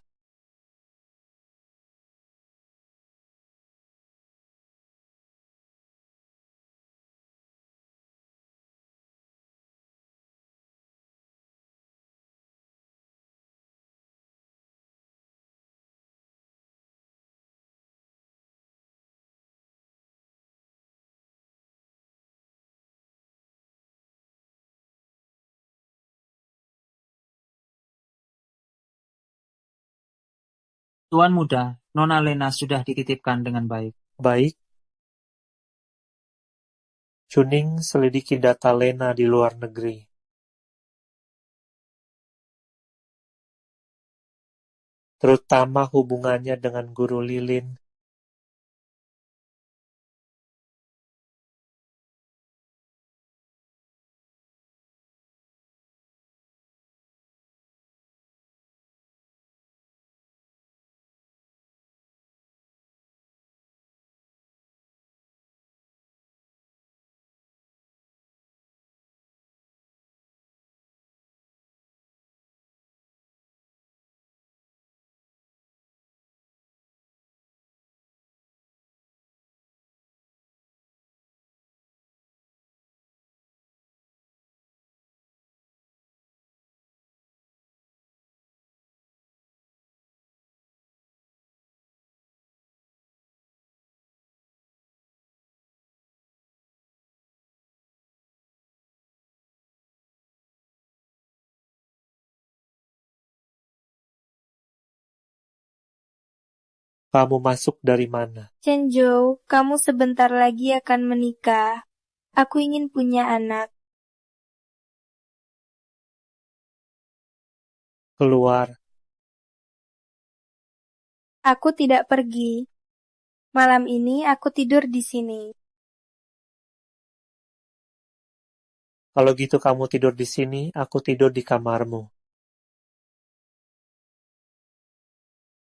Tuan muda, Nona Lena sudah dititipkan dengan baik. Baik. Cuning selidiki data Lena di luar negeri. terutama hubungannya dengan Guru Lilin. Kamu masuk dari mana? Chenjo, kamu sebentar lagi akan menikah. Aku ingin punya anak. Keluar. Aku tidak pergi. Malam ini aku tidur di sini. Kalau gitu kamu tidur di sini, aku tidur di kamarmu.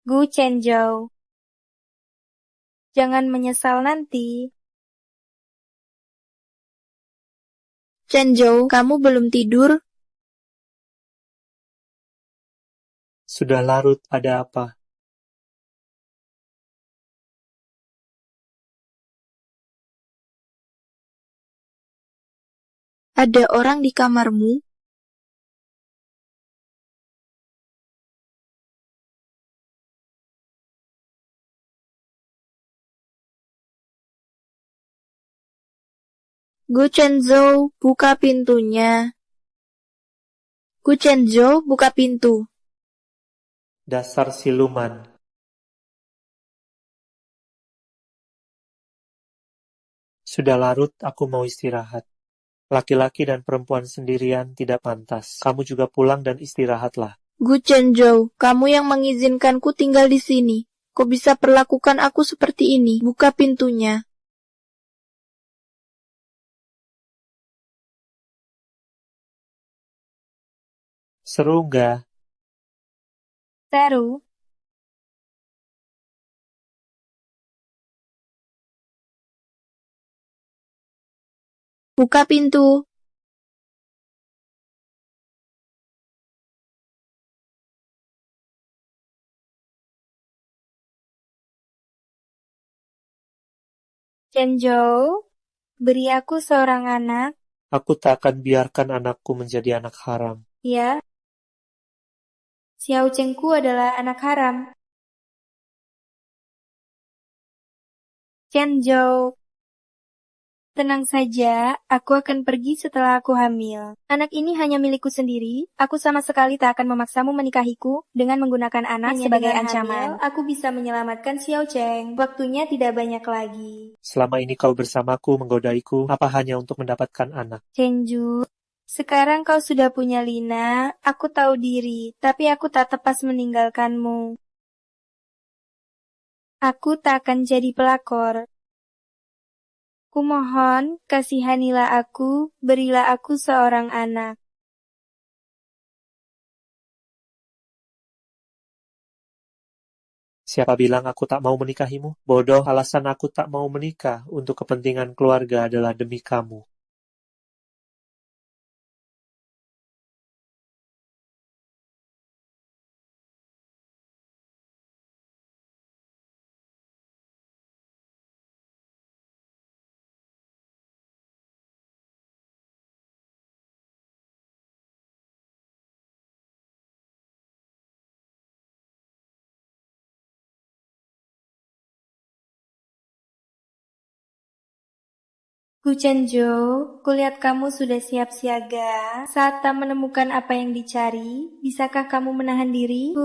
Gu Chenjo, jangan menyesal nanti. Chenjo, kamu belum tidur? Sudah larut, ada apa? Ada orang di kamarmu? Gu Chenzo, buka pintunya. Gu Chenzo, buka pintu. Dasar siluman. Sudah larut, aku mau istirahat. Laki-laki dan perempuan sendirian tidak pantas. Kamu juga pulang dan istirahatlah. Gu Chenzo, kamu yang mengizinkanku tinggal di sini. Kok bisa perlakukan aku seperti ini? Buka pintunya. Seru nggak? Seru. Buka pintu. Chenjo, beri aku seorang anak. Aku tak akan biarkan anakku menjadi anak haram. Ya, Xiao Chengku adalah anak haram. Chenjo, tenang saja, aku akan pergi setelah aku hamil. Anak ini hanya milikku sendiri, aku sama sekali tak akan memaksamu menikahiku dengan menggunakan anak Hanya sebagai dengan ancaman. hamil, Aku bisa menyelamatkan Xiao Cheng. Waktunya tidak banyak lagi. Selama ini kau bersamaku menggodaiku, apa hanya untuk mendapatkan anak? Chenju, sekarang kau sudah punya Lina, aku tahu diri, tapi aku tak tepas meninggalkanmu. Aku tak akan jadi pelakor. Kumohon, kasihanilah aku, berilah aku seorang anak. Siapa bilang aku tak mau menikahimu? Bodoh, alasan aku tak mau menikah untuk kepentingan keluarga adalah demi kamu. Kuchenjo, kulihat kamu sudah siap siaga. Saat tak menemukan apa yang dicari, bisakah kamu menahan diri?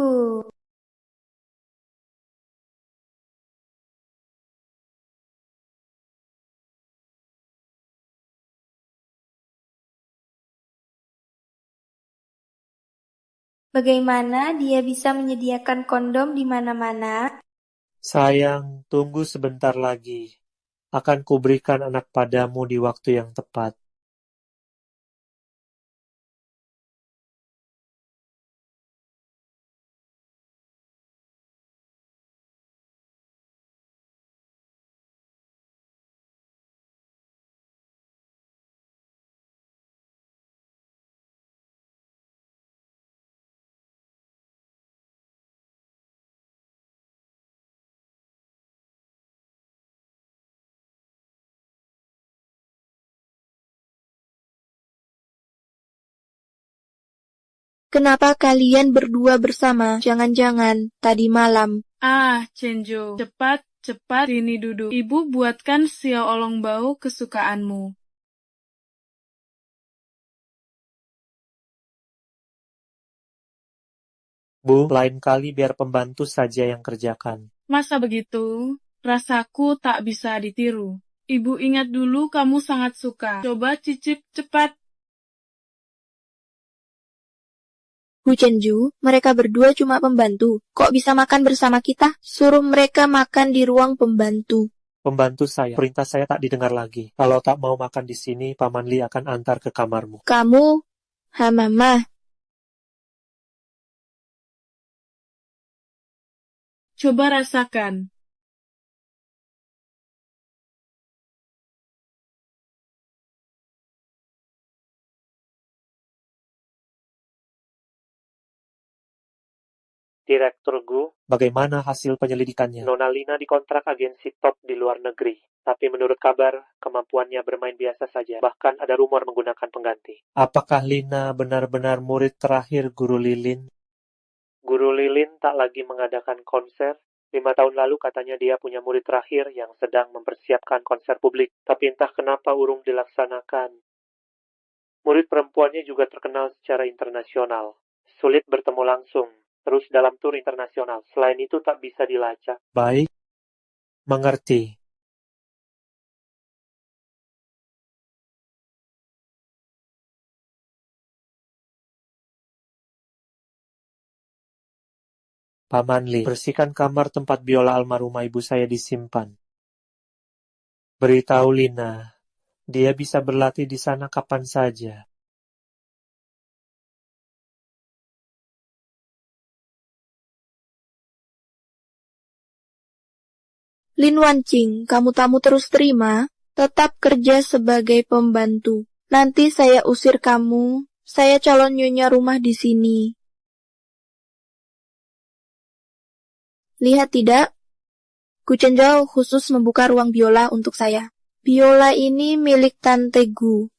Bagaimana dia bisa menyediakan kondom di mana-mana? Sayang, tunggu sebentar lagi. Akan kuberikan anak padamu di waktu yang tepat. Kenapa kalian berdua bersama? Jangan-jangan tadi malam. Ah, Chenjo, cepat, cepat, sini duduk. Ibu buatkan sio olong bau kesukaanmu. Bu, lain kali biar pembantu saja yang kerjakan. Masa begitu? Rasaku tak bisa ditiru. Ibu ingat dulu kamu sangat suka. Coba cicip cepat. Bu Chenju, mereka berdua cuma pembantu. Kok bisa makan bersama kita? Suruh mereka makan di ruang pembantu. Pembantu saya, perintah saya tak didengar lagi. Kalau tak mau makan di sini, Paman Li akan antar ke kamarmu. Kamu, Mama. Coba rasakan. Direktur Gu, bagaimana hasil penyelidikannya? Nona Lina dikontrak agensi top di luar negeri. Tapi menurut kabar, kemampuannya bermain biasa saja. Bahkan ada rumor menggunakan pengganti. Apakah Lina benar-benar murid terakhir Guru Lilin? Guru Lilin tak lagi mengadakan konser. 5 tahun lalu katanya dia punya murid terakhir yang sedang mempersiapkan konser publik. Tapi entah kenapa urung dilaksanakan. Murid perempuannya juga terkenal secara internasional. Sulit bertemu langsung. Terus dalam tur internasional. Selain itu tak bisa dilacak. Baik. Mengerti. Paman Li, bersihkan kamar tempat biola almarhumah ibu saya disimpan. Beritahu Lina, dia bisa berlatih di sana kapan saja. Lin Wancing, kamu tamu terus terima. Tetap kerja sebagai pembantu. Nanti saya usir kamu. Saya calon nyonya rumah di sini. Lihat tidak? Gucenjau khusus membuka ruang biola untuk saya. Biola ini milik Tante Gu.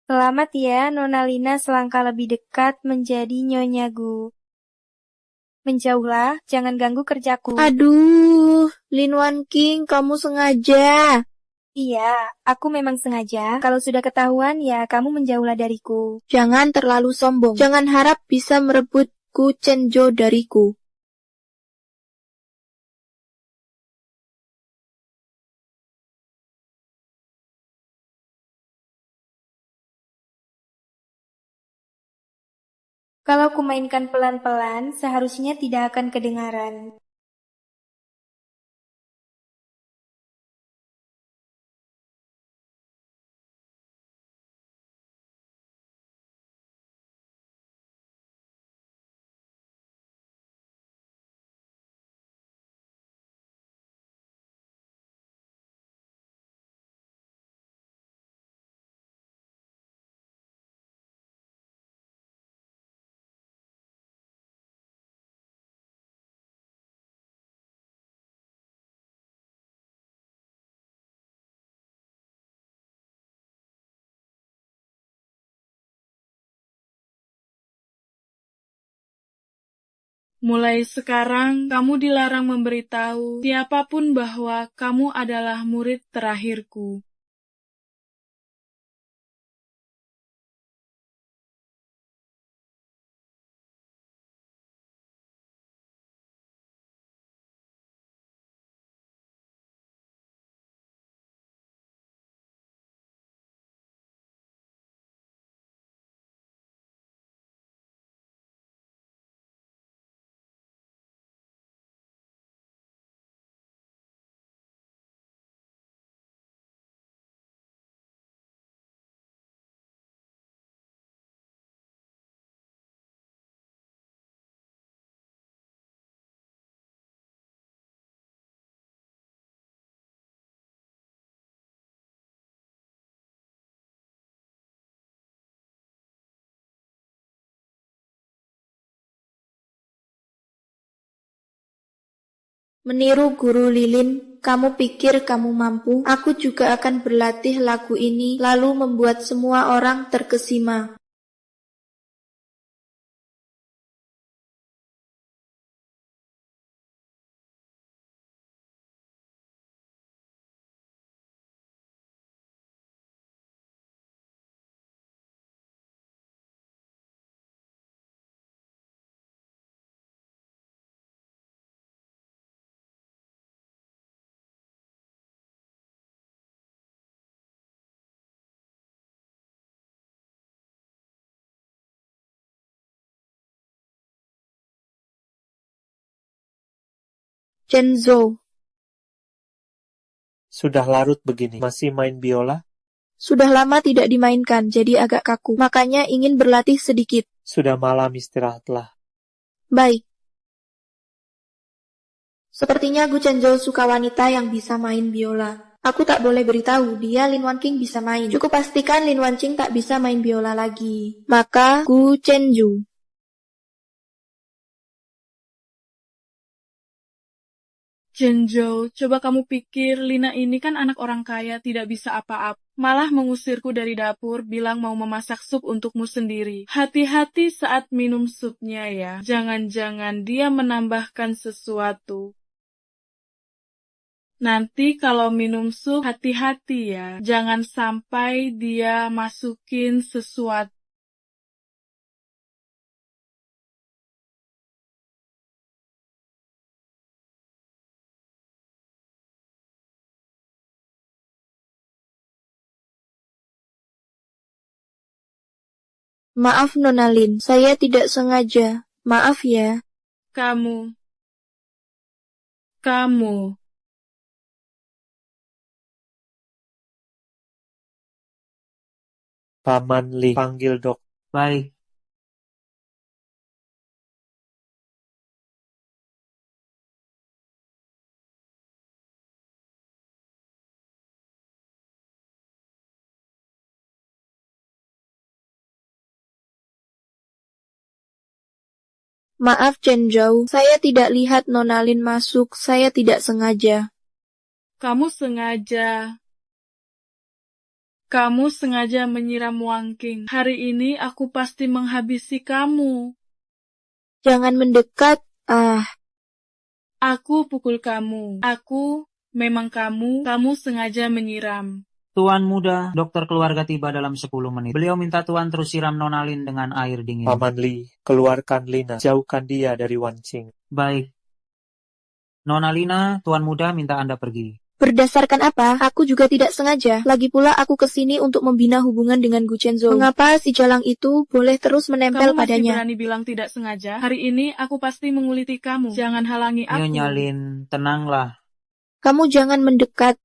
Selamat ya, Nona Lina selangkah lebih dekat menjadi Nyonya Gu. Menjauhlah, jangan ganggu kerjaku. Aduh, Lin Wan King, kamu sengaja. Iya, aku memang sengaja. Kalau sudah ketahuan, ya kamu menjauhlah dariku. Jangan terlalu sombong. Jangan harap bisa merebut Gu Chenjo dariku. Kalau kumainkan pelan-pelan, seharusnya tidak akan kedengaran. Mulai sekarang, kamu dilarang memberitahu siapapun bahwa kamu adalah murid terakhirku. Meniru guru lilin, kamu pikir kamu mampu? Aku juga akan berlatih lagu ini, lalu membuat semua orang terkesima. Chenzo, Sudah larut begini, masih main biola? sudah lama tidak dimainkan, jadi agak kaku. Makanya ingin berlatih sedikit. Sudah malam, istirahatlah. Baik. Sepertinya Gu Chenzo suka wanita yang bisa main biola. Aku tak boleh beritahu dia Lin Wanqing bisa main. Cukup pastikan Lin Wanqing tak bisa main biola lagi. Maka Gu Chenju. Chenjo, coba kamu pikir Lina ini kan anak orang kaya, tidak bisa apa-apa. Malah mengusirku dari dapur, bilang mau memasak sup untukmu sendiri. Hati-hati saat minum supnya ya. Jangan-jangan dia menambahkan sesuatu. Nanti kalau minum sup, hati-hati ya. Jangan sampai dia masukin sesuatu. Maaf Nona Lin, saya tidak sengaja. Maaf ya. Kamu. Paman Li, panggil dok. Baik, Maaf Chenjo, saya tidak lihat Nona Lin masuk, saya tidak sengaja. Kamu sengaja. Kamu sengaja menyiram Wanqing. Hari ini aku pasti menghabisi kamu. Jangan mendekat, Aku pukul kamu. Memang kamu sengaja menyiram. Tuan muda, dokter keluarga tiba dalam 10 menit. Beliau minta Tuan terus siram Nona Lin dengan air dingin. Paman Li, keluarkan Lina, jauhkan dia dari Wanqing. Baik. Nona Lina, Tuan muda minta Anda pergi. Berdasarkan apa? Aku juga tidak sengaja. Lagi pula aku kesini untuk membina hubungan dengan Gu Chenzo. Mengapa si jalang itu boleh terus menempel Kamu masih padanya? berani bilang tidak sengaja? Hari ini aku pasti menguliti kamu. Jangan halangi aku. Nyonya Lin, tenanglah. Kamu jangan mendekat.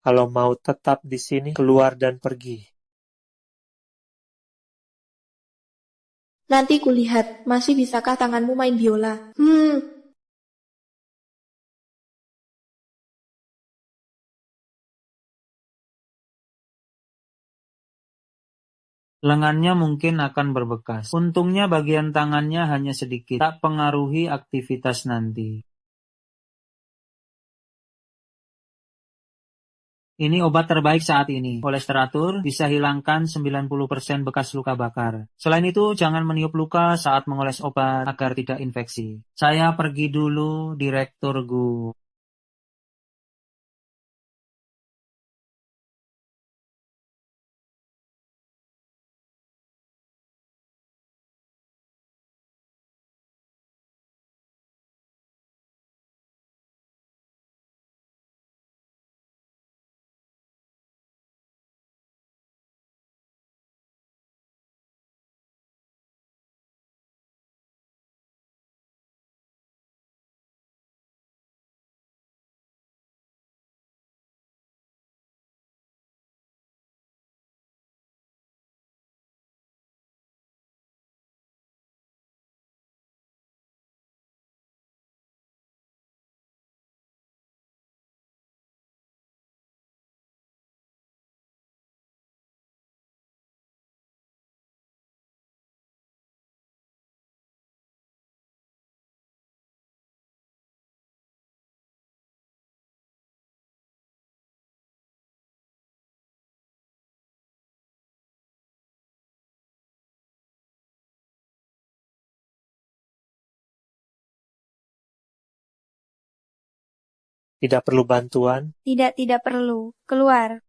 Kalau mau tetap di sini, keluar dan pergi. Nanti kulihat, masih bisakah tanganmu main biola? Lengannya mungkin akan berbekas. Untungnya bagian tangannya hanya sedikit, tak pengaruhi aktivitas nanti. Ini obat terbaik saat ini. Oleh teratur, bisa hilangkan 90% bekas luka bakar. Selain itu, jangan meniup luka saat mengoles obat agar tidak infeksi. Saya pergi dulu, Direktur Gu. Tidak perlu bantuan. Tidak perlu. Keluar.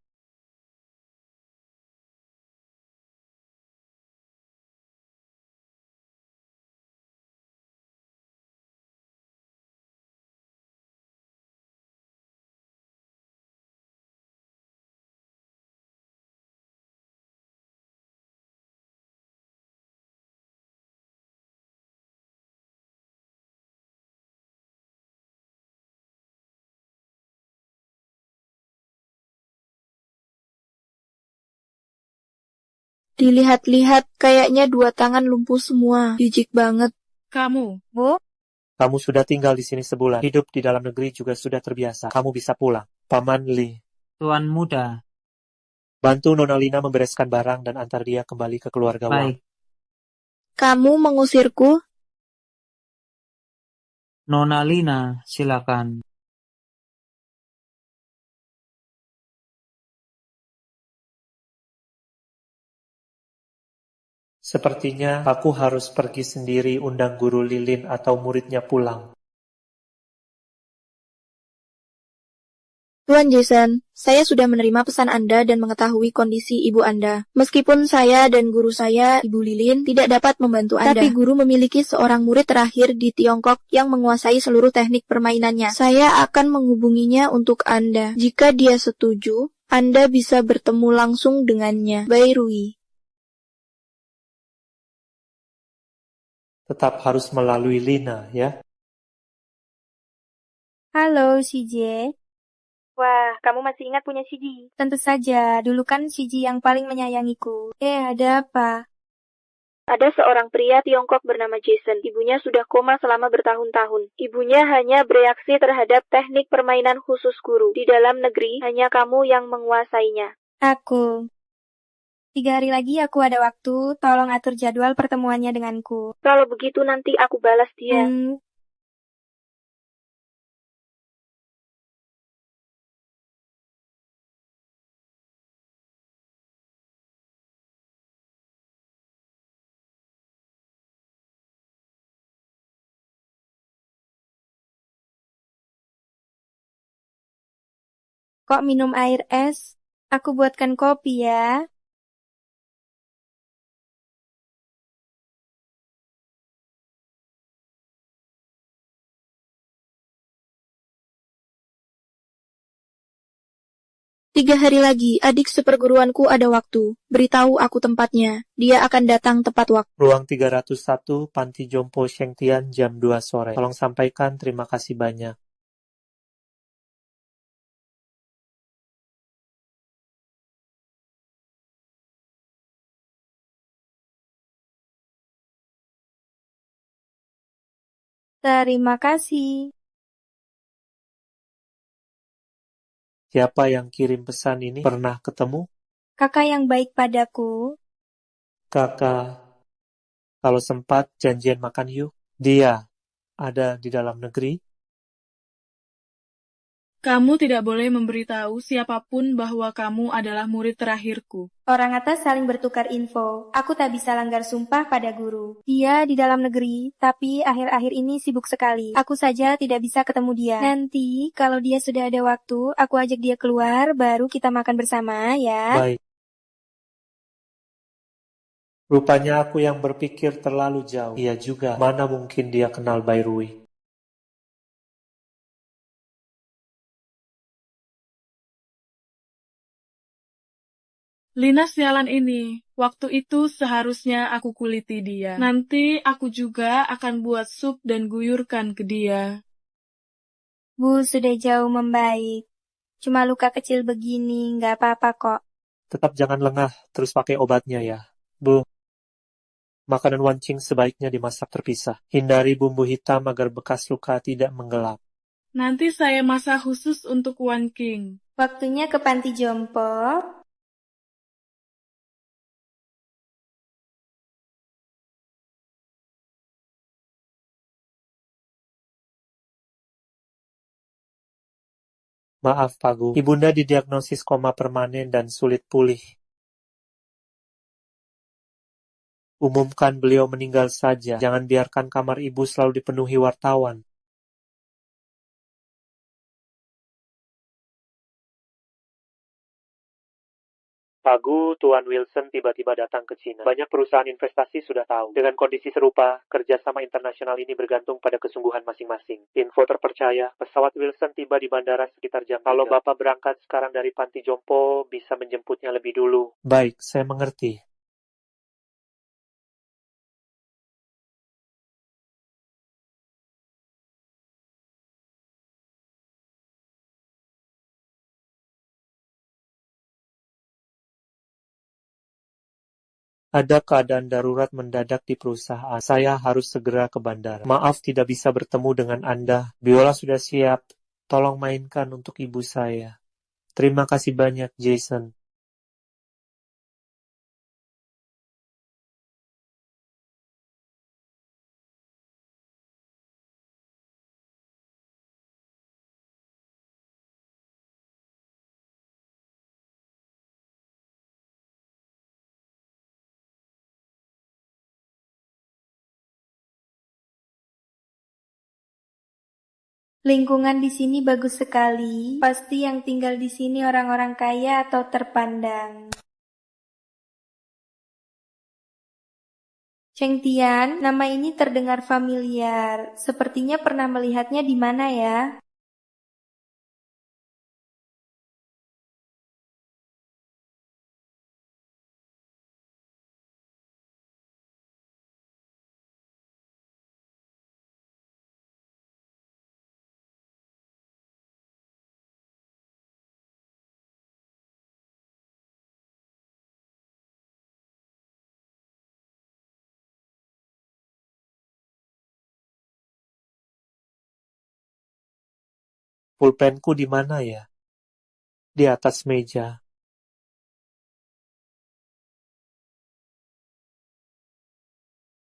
Dilihat-lihat, kayaknya 2 tangan lumpuh semua. Jijik banget. Kamu, Bu, Kamu sudah tinggal di sini sebulan. Hidup di dalam negeri juga sudah terbiasa. Kamu bisa pulang. Paman Li, Tuan muda, bantu Nona Lina membereskan barang dan antar dia kembali ke keluarga Wang. baik. Kamu mengusirku? Nona Lina, silakan. Sepertinya aku harus pergi sendiri undang guru Lilin atau muridnya pulang. Tuan Jason, saya sudah menerima pesan Anda dan mengetahui kondisi ibu Anda. Meskipun saya dan guru saya, Ibu Lilin, tidak dapat membantu Anda. Tapi guru memiliki seorang murid terakhir di Tiongkok yang menguasai seluruh teknik permainannya. Saya akan menghubunginya untuk Anda. Jika dia setuju, Anda bisa bertemu langsung dengannya. Bai Rui. Tetap harus melalui Lina, ya. halo CJ. Wah, kamu masih ingat punya Shiji? Tentu saja, dulu kan Shiji yang paling menyayangiku. Ada apa? Ada seorang pria Tiongkok bernama Jason. Ibunya sudah koma selama bertahun-tahun. Ibunya hanya bereaksi terhadap teknik permainan khusus guru. Di dalam negeri, hanya kamu yang menguasainya. Aku. 3 hari lagi aku ada waktu, tolong atur jadwal pertemuannya denganku. Kalau begitu nanti aku balas dia. Kok minum air es? Aku buatkan kopi ya. Tiga hari lagi, adik seperguruanku ada waktu. Beritahu aku tempatnya. Dia akan datang tepat waktu. Ruang 301, Panti Jompo Shengtian, jam 2 sore. Tolong sampaikan terima kasih banyak. Terima kasih. Siapa yang kirim pesan ini? Pernah ketemu? Kakak yang baik padaku. Kakak, kalau sempat janjian makan yuk. Dia ada di dalam negeri. kamu tidak boleh memberitahu siapapun bahwa kamu adalah murid terakhirku. Orang atas saling bertukar info. Aku tak bisa langgar sumpah pada guru. Dia di dalam negeri, tapi akhir-akhir ini sibuk sekali. Aku saja tidak bisa ketemu dia. Nanti, kalau dia sudah ada waktu, aku ajak dia keluar, baru kita makan bersama, ya. Baik. Rupanya aku yang berpikir terlalu jauh. Iya juga, mana mungkin dia kenal Bai Rui. Lina sialan ini, waktu itu seharusnya aku kuliti dia. Nanti aku juga akan buat sup dan guyurkan ke dia. Bu sudah jauh membaik. Cuma luka kecil begini, nggak apa-apa kok. Tetap jangan lengah, terus pakai obatnya ya. Bu, makanan wancing sebaiknya dimasak terpisah. Hindari bumbu hitam agar bekas luka tidak menggelap. Nanti saya masak khusus untuk Wan King. Waktunya ke panti jompo. Maaf, Pak Gu. Ibunda didiagnosis koma permanen dan sulit pulih. Umumkan beliau meninggal saja. Jangan biarkan kamar ibu selalu dipenuhi wartawan. Pak Gu, Tuan Wilson tiba-tiba datang ke Cina. Banyak perusahaan investasi sudah tahu. Dengan kondisi serupa, kerjasama internasional ini bergantung pada kesungguhan masing-masing. Info terpercaya, pesawat Wilson tiba di bandara sekitar jam 3. Kalau Bapak berangkat sekarang dari Panti Jompo, bisa menjemputnya lebih dulu. Baik, saya mengerti. Ada keadaan darurat mendadak di perusahaan. Saya harus segera ke bandara. Maaf tidak bisa bertemu dengan Anda. Biola sudah siap. Tolong mainkan untuk ibu saya. Terima kasih banyak, Jason. Lingkungan di sini bagus sekali. Pasti yang tinggal di sini orang-orang kaya atau terpandang. Cheng Tian, nama ini terdengar familiar. Sepertinya pernah melihatnya di mana ya? Pulpenku di mana ya? Di atas meja.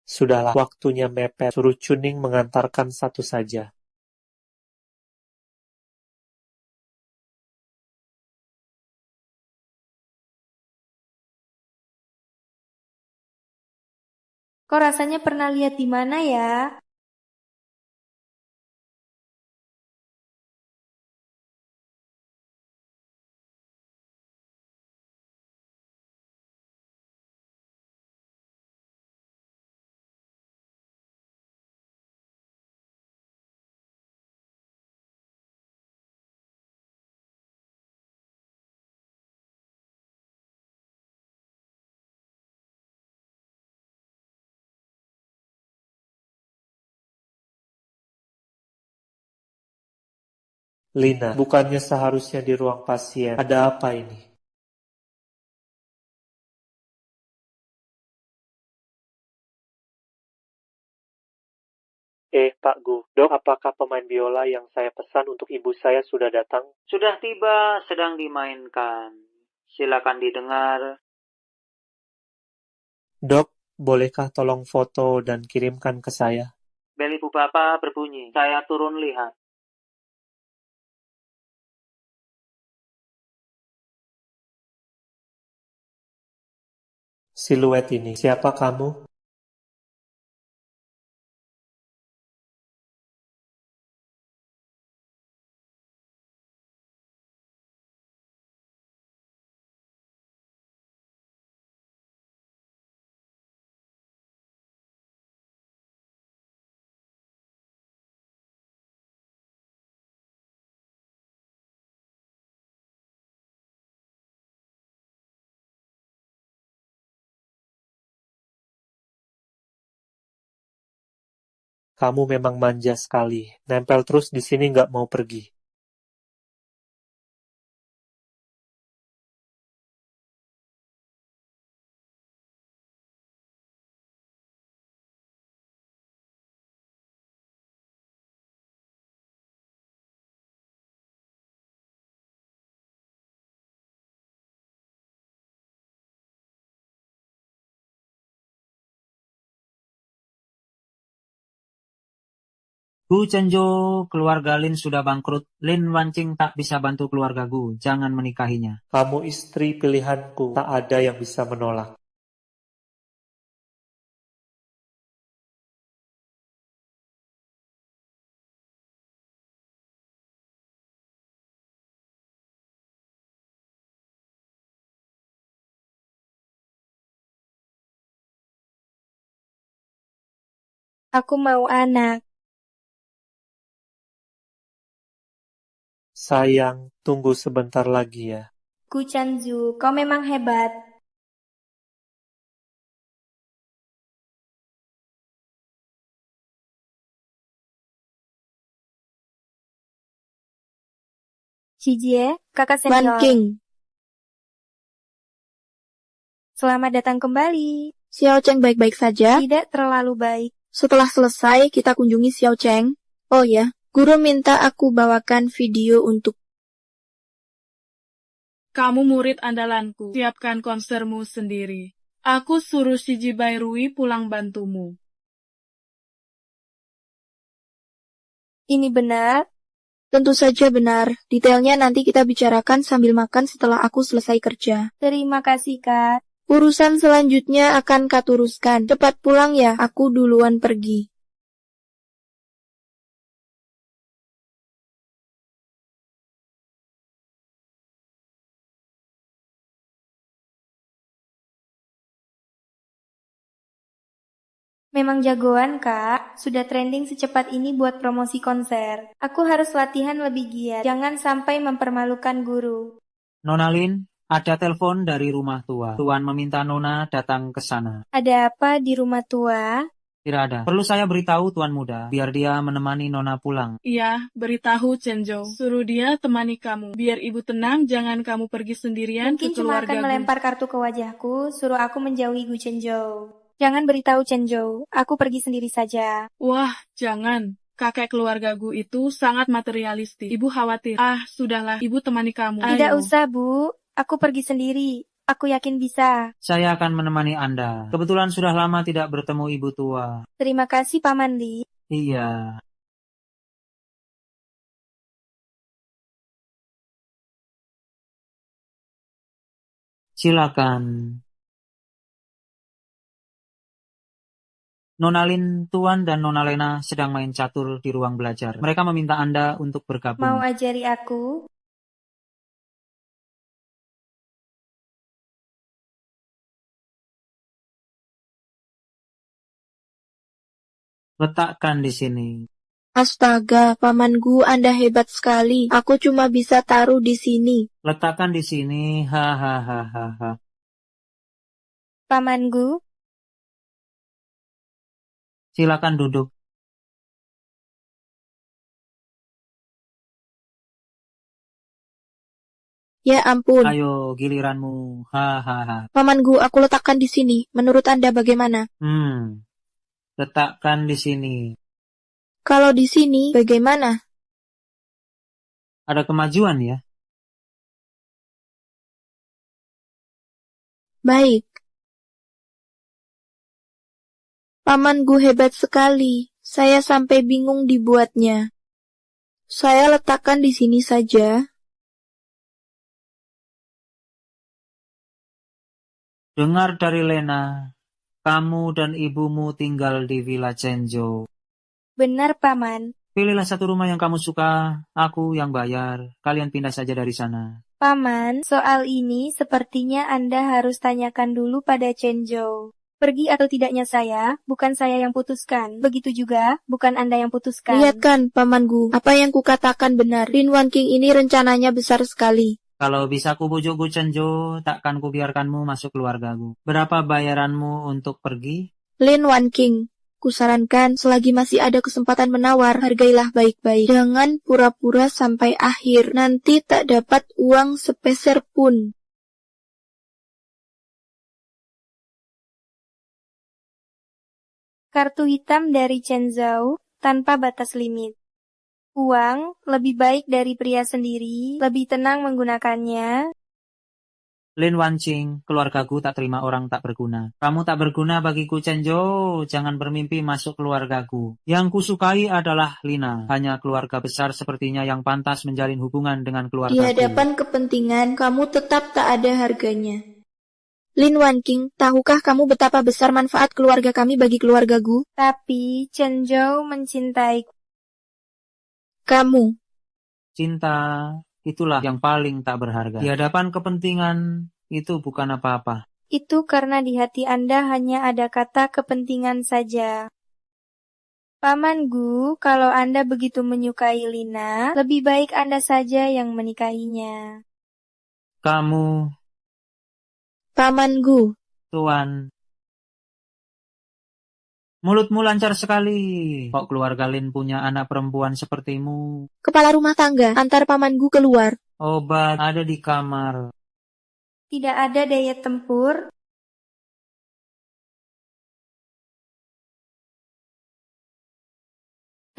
Sudahlah, waktunya mepet. Suruh Cuning mengantarkan satu saja. Kok rasanya pernah lihat di mana ya? Lina, bukannya seharusnya di ruang pasien. Ada apa ini? Pak Gu, dok, apakah pemain biola yang saya pesan untuk ibu saya sudah datang? Sudah tiba, sedang dimainkan. Silakan didengar. Dok, bolehkah tolong foto dan kirimkan ke saya? Bel ibu bapak berbunyi. Saya turun lihat. Siluet ini, siapa kamu? Kamu memang manja sekali. Nempel terus di sini nggak mau pergi. Gu Chenjo, keluarga Lin sudah bangkrut. Lin Wancing tak bisa bantu keluarga Gu. Jangan menikahinya. Kamu istri pilihanku, tak ada yang bisa menolak. Aku mau anak. Sayang, tunggu sebentar lagi ya. Gu Chanju, kau memang hebat. Cijie, kakak Wan senior. King, Selamat datang kembali. Xiao Cheng baik-baik saja? Tidak terlalu baik. Setelah selesai, kita kunjungi Xiao Cheng. Oh ya, guru minta aku bawakan video untuk... Kamu murid andalanku, siapkan konsermu sendiri. Aku suruh si Jibairui pulang bantumu. Ini benar? Tentu saja benar. Detailnya nanti kita bicarakan sambil makan setelah aku selesai kerja. Terima kasih, Kak. Urusan selanjutnya akan Kak uruskan. Cepat pulang ya, aku duluan pergi. Memang jagoan, Kak. Sudah trending secepat ini buat promosi konser. Aku harus latihan lebih giat. Jangan sampai mempermalukan guru. Nona Lin, ada telepon dari rumah tua. Tuan meminta Nona datang ke sana. Ada apa di rumah tua? Tidak ada. Perlu saya beritahu Tuan Muda, biar dia menemani Nona pulang. Iya, beritahu Chenjo. Suruh dia temani kamu. Biar ibu tenang, jangan kamu pergi sendirian Mungkin ke cuma keluarga akan Gu. melempar kartu ke wajahku, suruh aku menjauhi Gu Chenjo. Jangan beritahu Chenjo, aku pergi sendiri saja. Wah, jangan. Kakek keluarga Gu itu sangat materialistis. Ibu khawatir. Ah, sudahlah. Ibu temani kamu. Tidak Ayo. usah, Bu. Aku pergi sendiri. Aku yakin bisa. Saya akan menemani Anda. Kebetulan sudah lama tidak bertemu ibu tua. Terima kasih, Paman Li. Iya. Silakan. Nona Lin, Tuan dan Nona Lena sedang main catur di ruang belajar. Mereka meminta Anda untuk Mau bergabung. ajari aku? Letakkan di sini. Astaga, pamanku, Anda hebat sekali. Aku cuma bisa taruh di sini. Letakkan di sini. Hahaha. Paman Gu, Silakan duduk. Ya ampun. Ayo, giliranmu. Hahaha. Pamanku, aku letakkan di sini. Menurut Anda bagaimana? Letakkan di sini. Kalau di sini, bagaimana? Ada kemajuan ya? Baik. Pamanku hebat sekali. Saya sampai bingung dibuatnya. Saya letakkan di sini saja. Dengar dari Lena, kamu dan ibumu tinggal di Villa Chenjo. benar Paman. Pilihlah satu rumah yang kamu suka, aku yang bayar. Kalian pindah saja dari sana. Paman, soal ini sepertinya Anda harus tanyakan dulu pada Chenjo. Pergi atau tidaknya saya, bukan saya yang putuskan. Begitu juga, bukan Anda yang putuskan. Lihat kan, pamanku, apa yang kukatakan benar. Lin Wan King ini rencananya besar sekali. Kalau bisa kubujuk Gu Chenjo, takkan kubiarkanmu masuk keluargaku. Berapa bayaranmu untuk pergi? Lin Wan King, kusarankan selagi masih ada kesempatan menawar, hargailah baik-baik. Jangan pura-pura sampai akhir, nanti tak dapat uang sepeser pun. Kartu hitam dari Chen Zhao, tanpa batas limit. Uang, lebih baik dari pria sendiri, lebih tenang menggunakannya. Lin Wanqing, keluargaku tak terima orang tak berguna. Kamu tak berguna bagiku Chenjo, jangan bermimpi masuk keluargaku. Yang kusukai adalah Lina, hanya keluarga besar sepertinya yang pantas menjalin hubungan dengan Di keluargaku. hadapan kepentingan, kamu tetap tak ada harganya. Lin Wan King, tahukah kamu betapa besar manfaat keluarga kami bagi keluargaku? Tapi Chen Zhao mencintai. Kamu. Cinta, itulah yang paling tak berharga. Di hadapan kepentingan, itu bukan apa-apa. Itu karena di hati Anda hanya ada kata kepentingan saja. Paman Gu, kalau Anda begitu menyukai Lina, lebih baik Anda saja yang menikahinya. Kamu, Paman Gu, Tuan, mulutmu lancar sekali. Kok keluarga Lin punya anak perempuan sepertimu? kepala rumah tangga, antar Paman Gu keluar. Obat ada di kamar. Tidak ada daya tempur.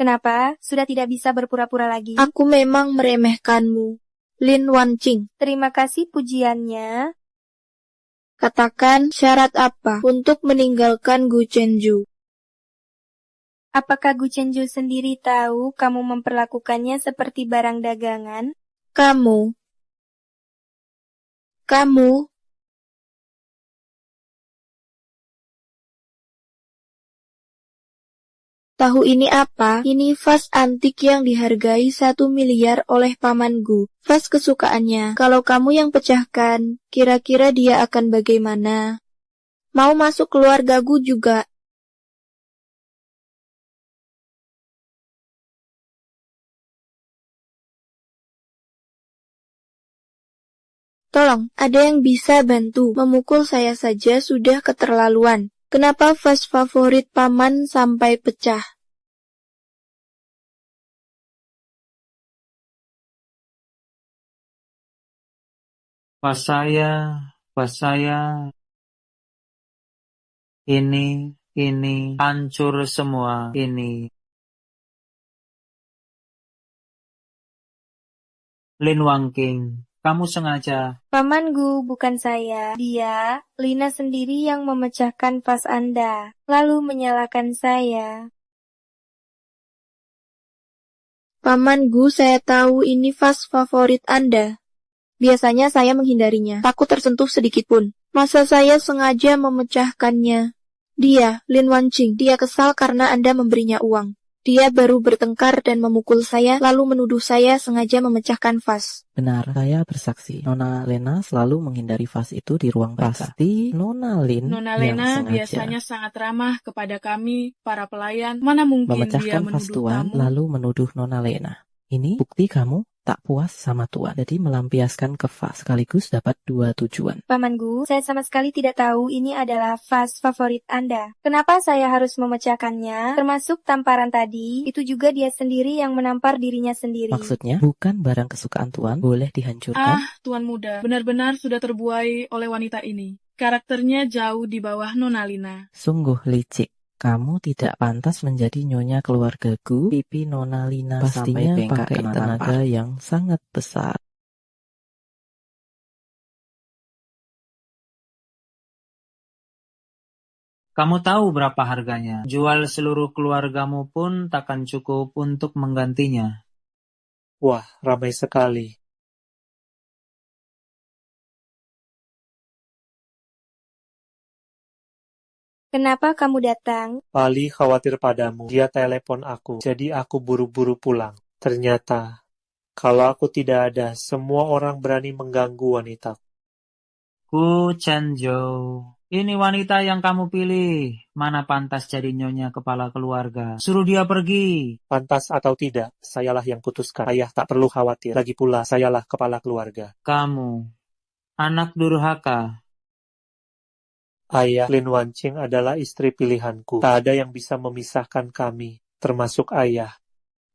Kenapa? Sudah tidak bisa berpura-pura lagi? Aku memang meremehkanmu. Lin Wanqing, Terima kasih pujiannya. katakan syarat apa untuk meninggalkan Gu Chenju? Apakah Gu Chenju sendiri tahu kamu memperlakukannya seperti barang dagangan? Kamu, tahu ini apa? Ini vas antik yang dihargai 1 miliar oleh Paman Gu. Vas kesukaannya. Kalau kamu yang pecahkan, kira-kira dia akan bagaimana? Mau masuk keluarga Gu juga. Tolong, ada yang bisa bantu? Memukul saya saja sudah keterlaluan. Kenapa vas favorit Paman sampai pecah? Pas saya, ini, hancur semua, ini. Lin Wanqing, kamu sengaja. Paman Gu, bukan saya. Dia, Lina sendiri yang memecahkan vas Anda, lalu menyalahkan saya. Paman Gu, saya tahu ini vas favorit Anda. Biasanya saya menghindarinya, takut tersentuh sedikit pun. Masa saya sengaja memecahkannya? Dia, Lin Wanqing, dia kesal karena Anda memberinya uang. Dia baru bertengkar dan memukul saya, lalu menuduh saya sengaja memecahkan vas. Benar, saya bersaksi. Nona Lena selalu menghindari vas itu di ruang mereka. Pasti Nona Lin Nona yang Lena sengaja biasanya sangat ramah kepada kami, para pelayan. Mana mungkin dia memecahkan vas menuduh Tuan tamu? lalu menuduh Nona Lena. Ini bukti kamu tak puas sama Tuan. Jadi melampiaskan ke vas sekaligus dapat 2 tujuan. Paman Gu, saya sama sekali tidak tahu ini adalah vas favorit Anda. Kenapa saya harus memecahkannya? Termasuk tamparan tadi, itu juga dia sendiri yang menampar dirinya sendiri. Maksudnya bukan barang kesukaan Tuan boleh dihancurkan. Tuan muda, benar-benar sudah terbuai oleh wanita ini. Karakternya jauh di bawah Nona Lina. Sungguh licik. Kamu tidak pantas menjadi nyonya keluargaku. Pipi Nona Lina pastinya pakai tenaga yang sangat besar. Kamu tahu berapa harganya? Jual seluruh keluargamu pun takkan cukup untuk menggantinya. Wah, ramai sekali. Kenapa kamu datang? Pali khawatir padamu. Dia telepon aku, jadi aku buru-buru pulang. Ternyata, kalau aku tidak ada, semua orang berani mengganggu wanita. Gu Chenzhou, ini wanita yang kamu pilih. Mana pantas jadi nyonya kepala keluarga. Suruh dia pergi. Pantas atau tidak, sayalah yang putuskan. Ayah tak perlu khawatir. Lagi pula, sayalah kepala keluarga. Kamu, anak durhaka. Ayah Lin Wanqing adalah istri pilihanku. Tak ada yang bisa memisahkan kami, termasuk ayah.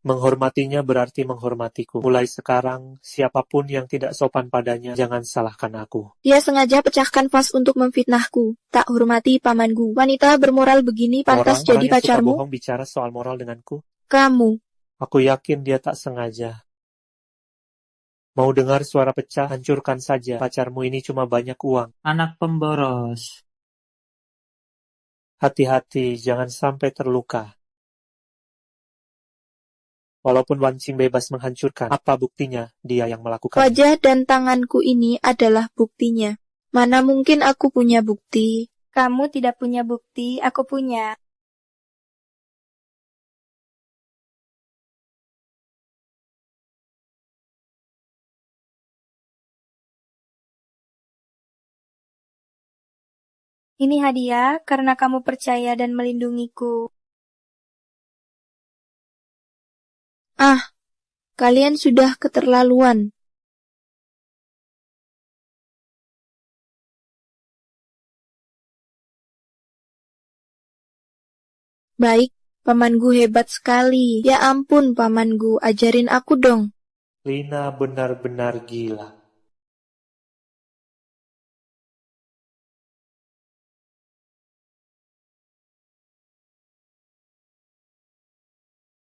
Menghormatinya berarti menghormatiku. Mulai sekarang, siapapun yang tidak sopan padanya, jangan salahkan aku. Dia sengaja pecahkan vas untuk memfitnahku. Tak hormati Paman Gu. Wanita bermoral begini pantas jadi Orang-orang yang suka pacarmu? bohong bicara soal moral denganku. Kamu, Aku yakin dia tak sengaja. Mau dengar suara pecah, hancurkan saja. Pacarmu ini cuma banyak uang. Anak pemboros. Hati-hati, jangan sampai terluka. Walaupun Wanqing bebas menghancurkan, apa buktinya dia yang melakukannya? wajah dan tanganku ini adalah buktinya. Mana mungkin aku punya bukti? Kamu tidak punya bukti, aku punya. Ini hadiah karena kamu percaya dan melindungiku. Ah, kalian sudah keterlaluan. Baik, pamanku hebat sekali. Ya ampun, pamanku, ajarin aku dong. Lina benar-benar gila.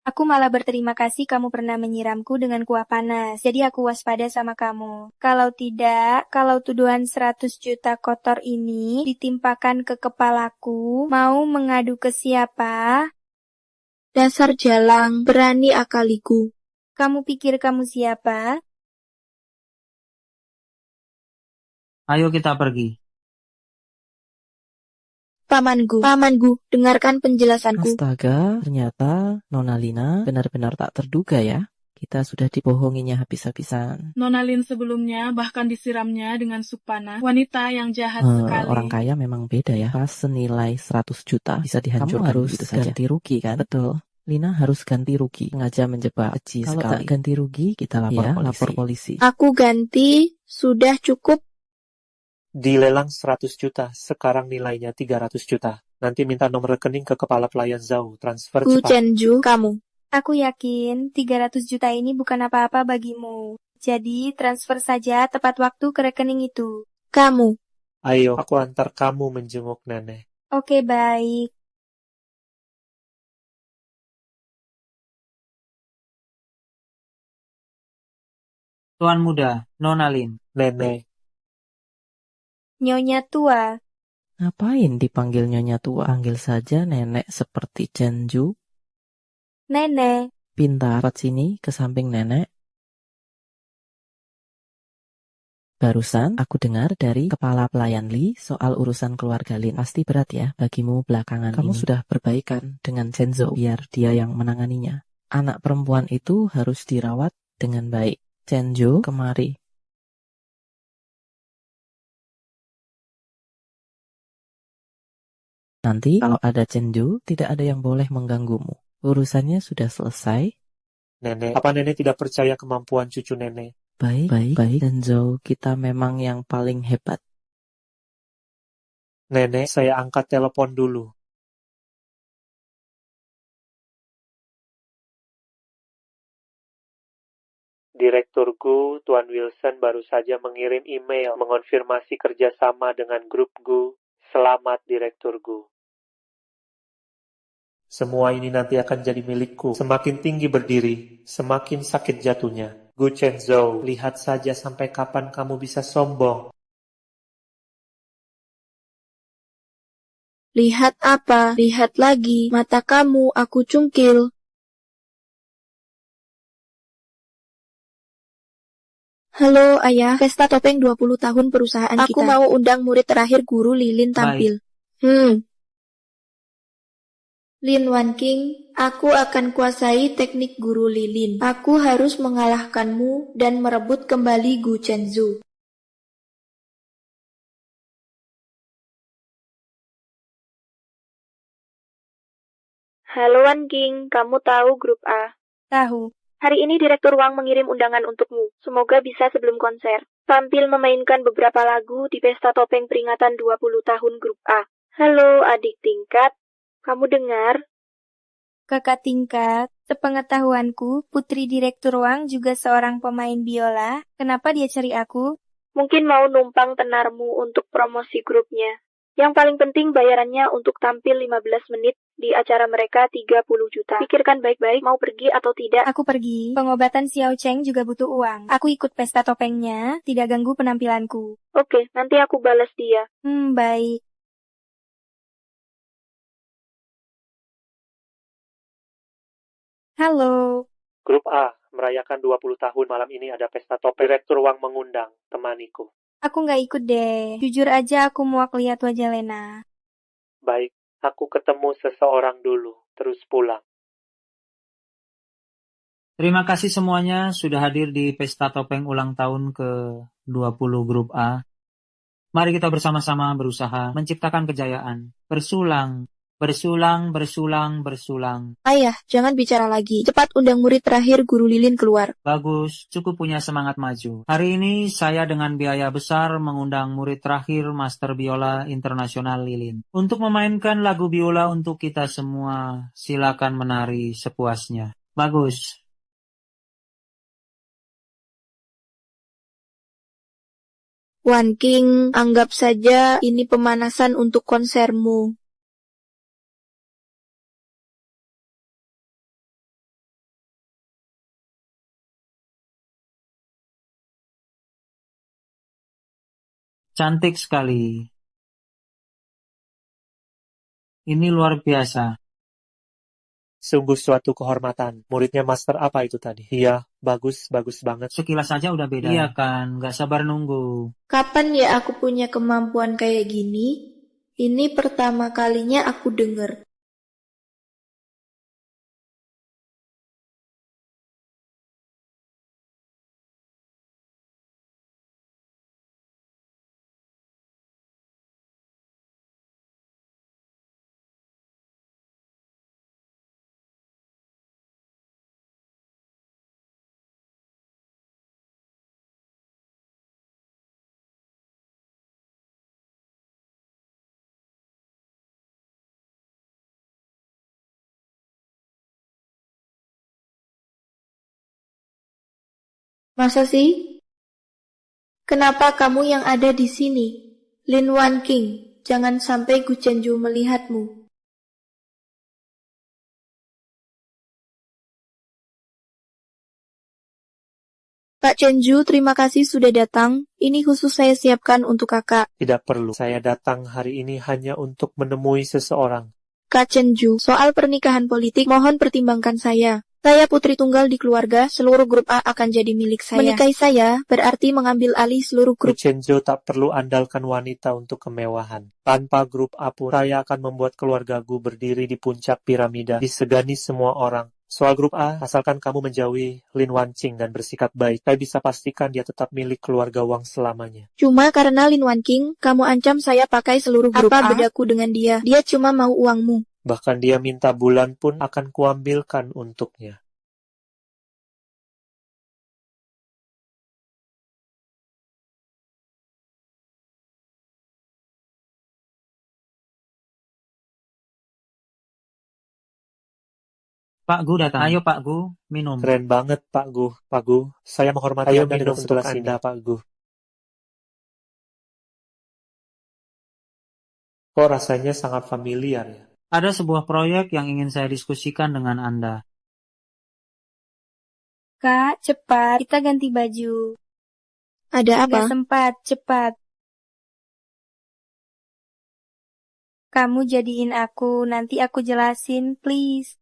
Aku malah berterima kasih kamu pernah menyiramku dengan kuah panas, jadi aku waspada sama kamu. Kalau tidak, kalau tuduhan 100 juta kotor ini ditimpakan ke kepalaku, mau mengadu ke siapa? Dasar jalang, berani akaliku. Kamu pikir kamu siapa? Ayo kita pergi. Pamanku, dengarkan penjelasanku. Astaga, ternyata Nona Lina benar-benar tak terduga ya. Kita sudah dibohonginya habis-habisan. Nona Lin sebelumnya bahkan disiramnya dengan sup panas. Wanita yang jahat sekali. Orang kaya memang beda ya. Pas senilai 100 juta bisa dihancurkan. Kamu harus ganti rugi kan? Betul. Lina harus ganti rugi. Sengaja menjebak keji sekali. Kalau tak ganti rugi, kita lapor polisi. Aku ganti, sudah cukup. Dilelang 100 juta, sekarang nilainya 300 juta. Nanti minta nomor rekening ke kepala pelayan Zhao, transfer Gu cepat. Chenju, kamu. Aku yakin 300 juta ini bukan apa-apa bagimu. Jadi transfer saja tepat waktu ke rekening itu. Kamu. Ayo, aku antar kamu menjenguk nenek. Oke, baik. Tuan muda, Nona Lin. Nenek, Nyonya tua. Ngapain dipanggil Nyonya tua? Panggil saja nenek seperti Chenju. Nenek. Pintar, cepat sini ke samping nenek. Barusan aku dengar dari kepala pelayan Li soal urusan keluarga Lin. Pasti berat ya bagimu belakangan Kamu sudah berbaikan dengan Chenzo biar dia yang menanganinya. Anak perempuan itu harus dirawat dengan baik. Chenzo, kemari. Nanti kalau ada Chenzo, tidak ada yang boleh mengganggumu. Urusannya sudah selesai. nenek, apa nenek tidak percaya kemampuan cucu nenek? Baik. Chenzo, kita memang yang paling hebat. Nenek, saya angkat telepon dulu. Direktur Gu, Tuan Wilson baru saja mengirim email mengonfirmasi kerjasama dengan grup Gu. Selamat, Direktur Gu. Semua ini nanti akan jadi milikku. Semakin tinggi berdiri, semakin sakit jatuhnya. Gu Chenzhou, lihat saja sampai kapan kamu bisa sombong. Lihat apa? Lihat lagi. Mata kamu, aku cungkil. Halo, Ayah. Pesta topeng 20 tahun perusahaan kita. Aku mau undang murid terakhir guru Lilin tampil. Lin Wan King, aku akan kuasai teknik guru Lilin. Aku harus mengalahkanmu dan merebut kembali Gu Chenzu. Halo Wan King, kamu tahu grup A? Tahu. Hari ini Direktur Wang mengirim undangan untukmu. Semoga bisa sebelum konser. Tampil memainkan beberapa lagu di pesta topeng peringatan 20 tahun grup A. Halo adik tingkat, kamu dengar? Kakak tingkat, sepengetahuanku, Putri Direktur Wang juga seorang pemain biola. Kenapa dia cari aku? Mungkin mau numpang tenarmu untuk promosi grupnya. Yang paling penting bayarannya untuk tampil 15 menit di acara mereka 30 juta. Pikirkan baik-baik mau pergi atau tidak. Aku pergi. Pengobatan Xiao Cheng juga butuh uang. Aku ikut pesta topengnya, tidak ganggu penampilanku. Oke, nanti aku balas dia. Baik. Halo. Grup A, merayakan 20 tahun malam ini ada pesta topeng. Direktur Wang mengundang, temaniku. Aku nggak ikut deh. Jujur aja aku muak lihat wajah Lena. Baik, aku ketemu seseorang dulu, terus pulang. Terima kasih semuanya sudah hadir di pesta topeng ulang tahun ke-20 grup A. Mari kita bersama-sama berusaha menciptakan kejayaan, bersulang, Bersulang, bersulang, bersulang. Ayah, jangan bicara lagi. Cepat undang murid terakhir Guru Lilin keluar. Bagus, cukup punya semangat maju. Hari ini saya dengan biaya besar mengundang murid terakhir Master Biola Internasional Lilin. Untuk memainkan lagu biola untuk kita semua, silakan menari sepuasnya. Bagus. Wan King, anggap saja ini pemanasan untuk konsermu. Cantik sekali. Ini luar biasa. Sungguh suatu kehormatan. Muridnya master apa itu tadi? Iya, bagus banget. Sekilas saja udah beda. Iya kan, gak sabar nunggu. Kapan ya aku punya kemampuan kayak gini? Ini pertama kalinya aku denger. Masa sih? Kenapa kamu yang ada di sini? Lin Wan King, jangan sampai Gu Chenju melihatmu. Pak Chenju, terima kasih sudah datang. Ini khusus saya siapkan untuk kakak. Tidak perlu. Saya datang hari ini hanya untuk menemui seseorang. Kak Chenju, soal pernikahan politik mohon pertimbangkan saya. Saya putri tunggal di keluarga, seluruh grup A akan jadi milik saya. Menikahi saya berarti mengambil alih seluruh grup. Chenjo tak perlu andalkan wanita untuk kemewahan. Tanpa grup A pun, saya akan membuat keluargaku berdiri di puncak piramida, disegani semua orang. Soal grup A, asalkan kamu menjauhi Lin Wanqing dan bersikap baik, saya bisa pastikan dia tetap milik keluarga Wang selamanya. Cuma karena Lin Wanqing, kamu ancam saya pakai seluruh grup A. Apa bedaku dengan dia? Dia cuma mau uangmu. Bahkan dia minta bulan pun akan kuambilkan untuknya. Pak Gu datang. Ayo Pak Gu, minum. Keren banget Pak Gu. Pak Gu, saya menghormati Anda dengan segelas Anda Pak Gu. Kok rasanya sangat familiar ya? Ada sebuah proyek yang ingin saya diskusikan dengan Anda. Kak, cepat, kita ganti baju. Ada apa? Gak sempat, cepat. Kamu jadiin aku, nanti aku jelasin, please.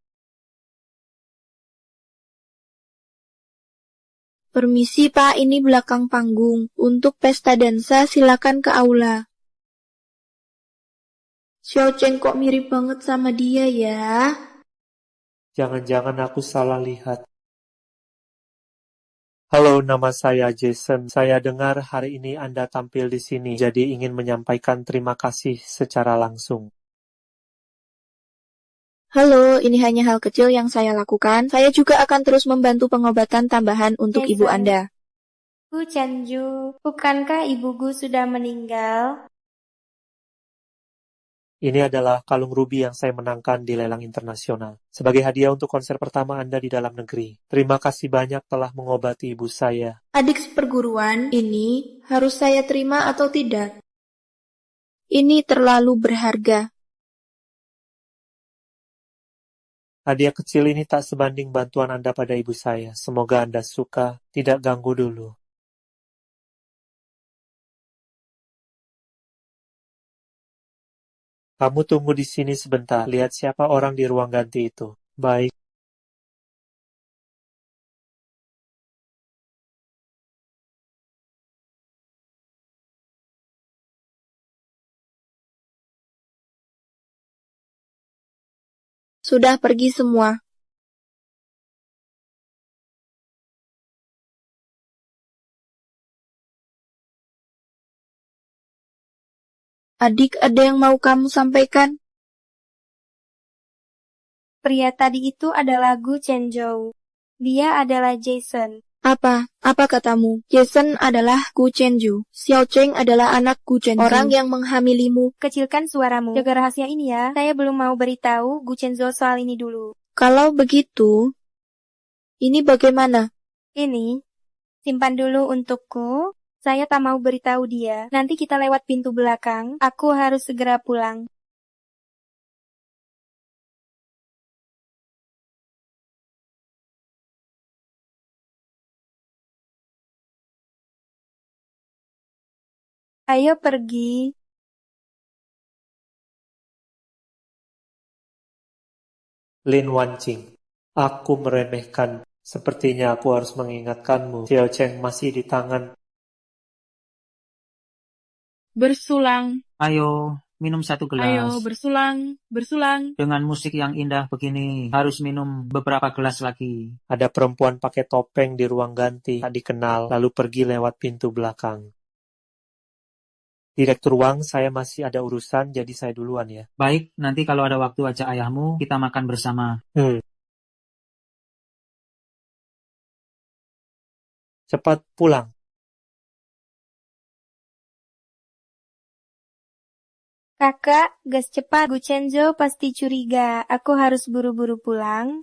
Permisi Pak, ini belakang panggung. Untuk pesta dansa silakan ke aula. Xiao Cheng kok mirip banget sama dia ya? Jangan-jangan aku salah lihat. Halo, nama saya Jason. Saya dengar hari ini Anda tampil di sini, jadi ingin menyampaikan terima kasih secara langsung. Halo, ini hanya hal kecil yang saya lakukan. Saya juga akan terus membantu pengobatan tambahan untuk Jason. ibu Anda. Gu Chenju, bukankah ibu Gu sudah meninggal? Ini adalah kalung rubi yang saya menangkan di lelang internasional. Sebagai hadiah untuk konser pertama Anda di dalam negeri. Terima kasih banyak telah mengobati ibu saya. Adik seperguruan, ini harus saya terima atau tidak? Ini terlalu berharga. Hadiah kecil ini tak sebanding bantuan Anda pada ibu saya. Semoga Anda suka, tidak ganggu dulu. Kamu tunggu di sini sebentar, lihat siapa orang di ruang ganti itu. Baik. Sudah pergi semua. Adik, ada yang mau kamu sampaikan? Pria tadi itu adalah Gu Chenzhou. Dia adalah Jason. Apa katamu? Jason adalah Gu Chenju. Xiao Cheng adalah anak Gu Chenju. Orang yang menghamilimu. Kecilkan suaramu. Jaga rahasia ini ya. Saya belum mau beritahu Gu Chenzhou soal ini dulu. Kalau begitu, ini bagaimana? Ini, simpan dulu untukku. Saya tak mau beritahu dia. Nanti kita lewat pintu belakang. Aku harus segera pulang. Ayo pergi. Lin Wanqing, aku meremehkan. Sepertinya aku harus mengingatkanmu. Xiao Cheng masih di tangan. Bersulang. Ayo, minum satu Ayo, gelas. bersulang. Dengan musik yang indah begini, harus minum beberapa gelas lagi. Ada perempuan pakai topeng di ruang ganti, tak dikenal, lalu pergi lewat pintu belakang. Direktur Wang, saya masih ada urusan, jadi saya duluan ya. Baik, nanti kalau ada waktu ajak ayahmu, kita makan bersama. Cepat pulang. Kakak, gas cepat. Gu Chenzhou pasti curiga. Aku harus buru-buru pulang.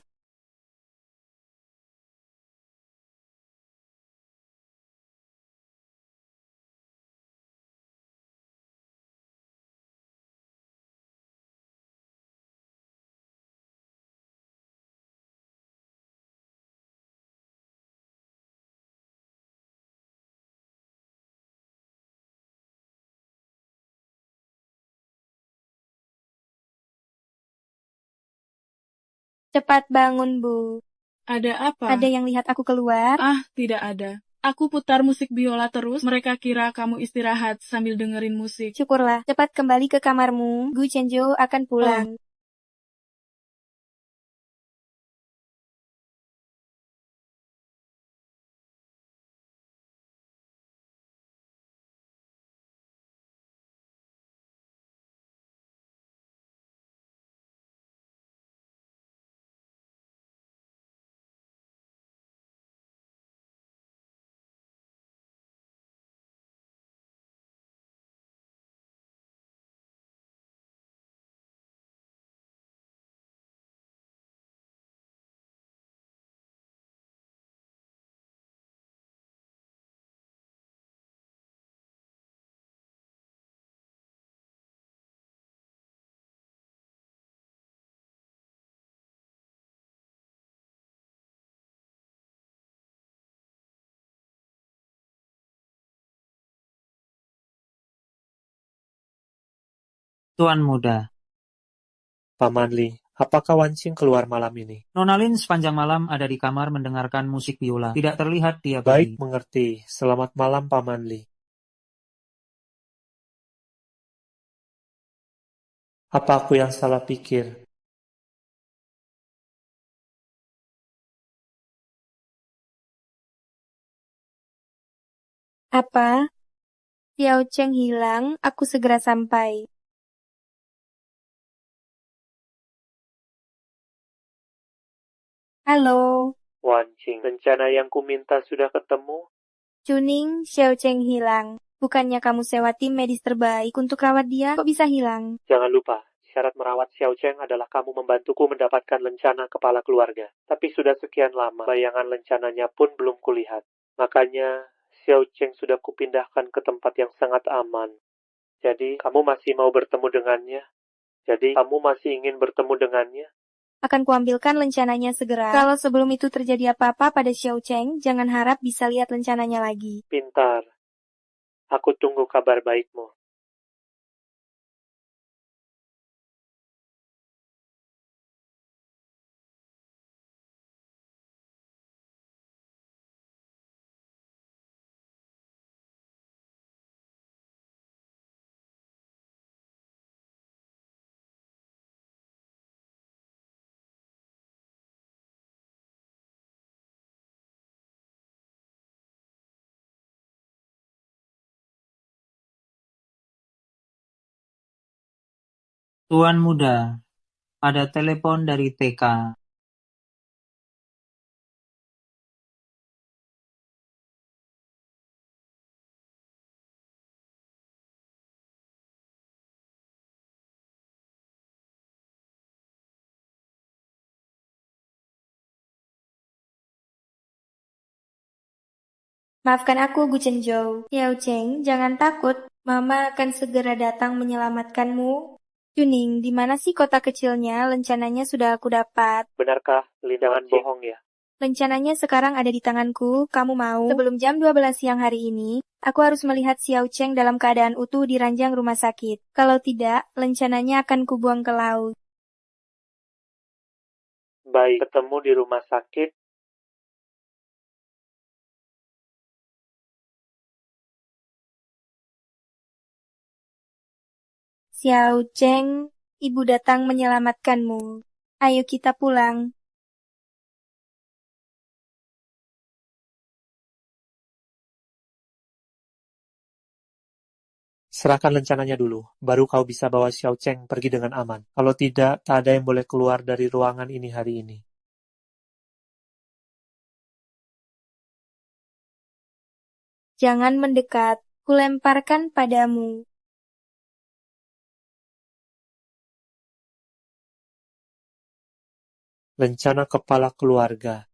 Cepat bangun, Bu. Ada apa? Ada yang lihat aku keluar? Ah, tidak ada. Aku putar musik biola terus, mereka kira kamu istirahat sambil dengerin musik. Syukurlah. Cepat kembali ke kamarmu. Gu Chenzhou akan pulang. Tuan muda, Paman Li, apakah Wanqing keluar malam ini? Nona Lin sepanjang malam ada di kamar mendengarkan musik biola. Tidak terlihat dia Baik, pergi. mengerti. Selamat malam, Paman Li. Apa aku yang salah pikir? Apa? Xiao Cheng hilang, aku segera sampai. Halo, Wanqing, rencana yang kuminta sudah ketemu? Chuning, Xiao Cheng hilang. Bukannya kamu sewa tim medis terbaik untuk rawat dia, kok bisa hilang? Jangan lupa, syarat merawat Xiao Cheng adalah kamu membantuku mendapatkan lencana kepala keluarga. Tapi sudah sekian lama, bayangan lencananya pun belum kulihat. Makanya, Xiao Cheng sudah kupindahkan ke tempat yang sangat aman. Jadi, kamu masih mau bertemu dengannya? Akan kuambilkan lencananya segera. Kalau sebelum itu terjadi apa-apa pada Xiao Cheng, jangan harap bisa lihat lencananya lagi. Pintar. Aku tunggu kabar baikmu. Tuan muda, Ada telepon dari TK. Maafkan aku, Gu Chenzhou. Yao Cheng, jangan takut. Mama akan segera datang menyelamatkanmu. Juning, di mana sih kota kecilnya? Lencananya sudah aku dapat. Benarkah Lin jangan bohong ya? Lencananya sekarang ada di tanganku. Kamu mau? Sebelum jam 12 siang hari ini, aku harus melihat Xiao Cheng dalam keadaan utuh di ranjang rumah sakit. Kalau tidak, lencananya akan kubuang ke laut. Baik, ketemu di rumah sakit. Xiao Cheng, ibu datang menyelamatkanmu. Ayo kita pulang. Serahkan lencananya dulu, baru kau bisa bawa Xiao Cheng pergi dengan aman. Kalau tidak, tak ada yang boleh keluar dari ruangan ini hari ini. Jangan mendekat, kulemparkan padamu. Lencana kepala keluarga.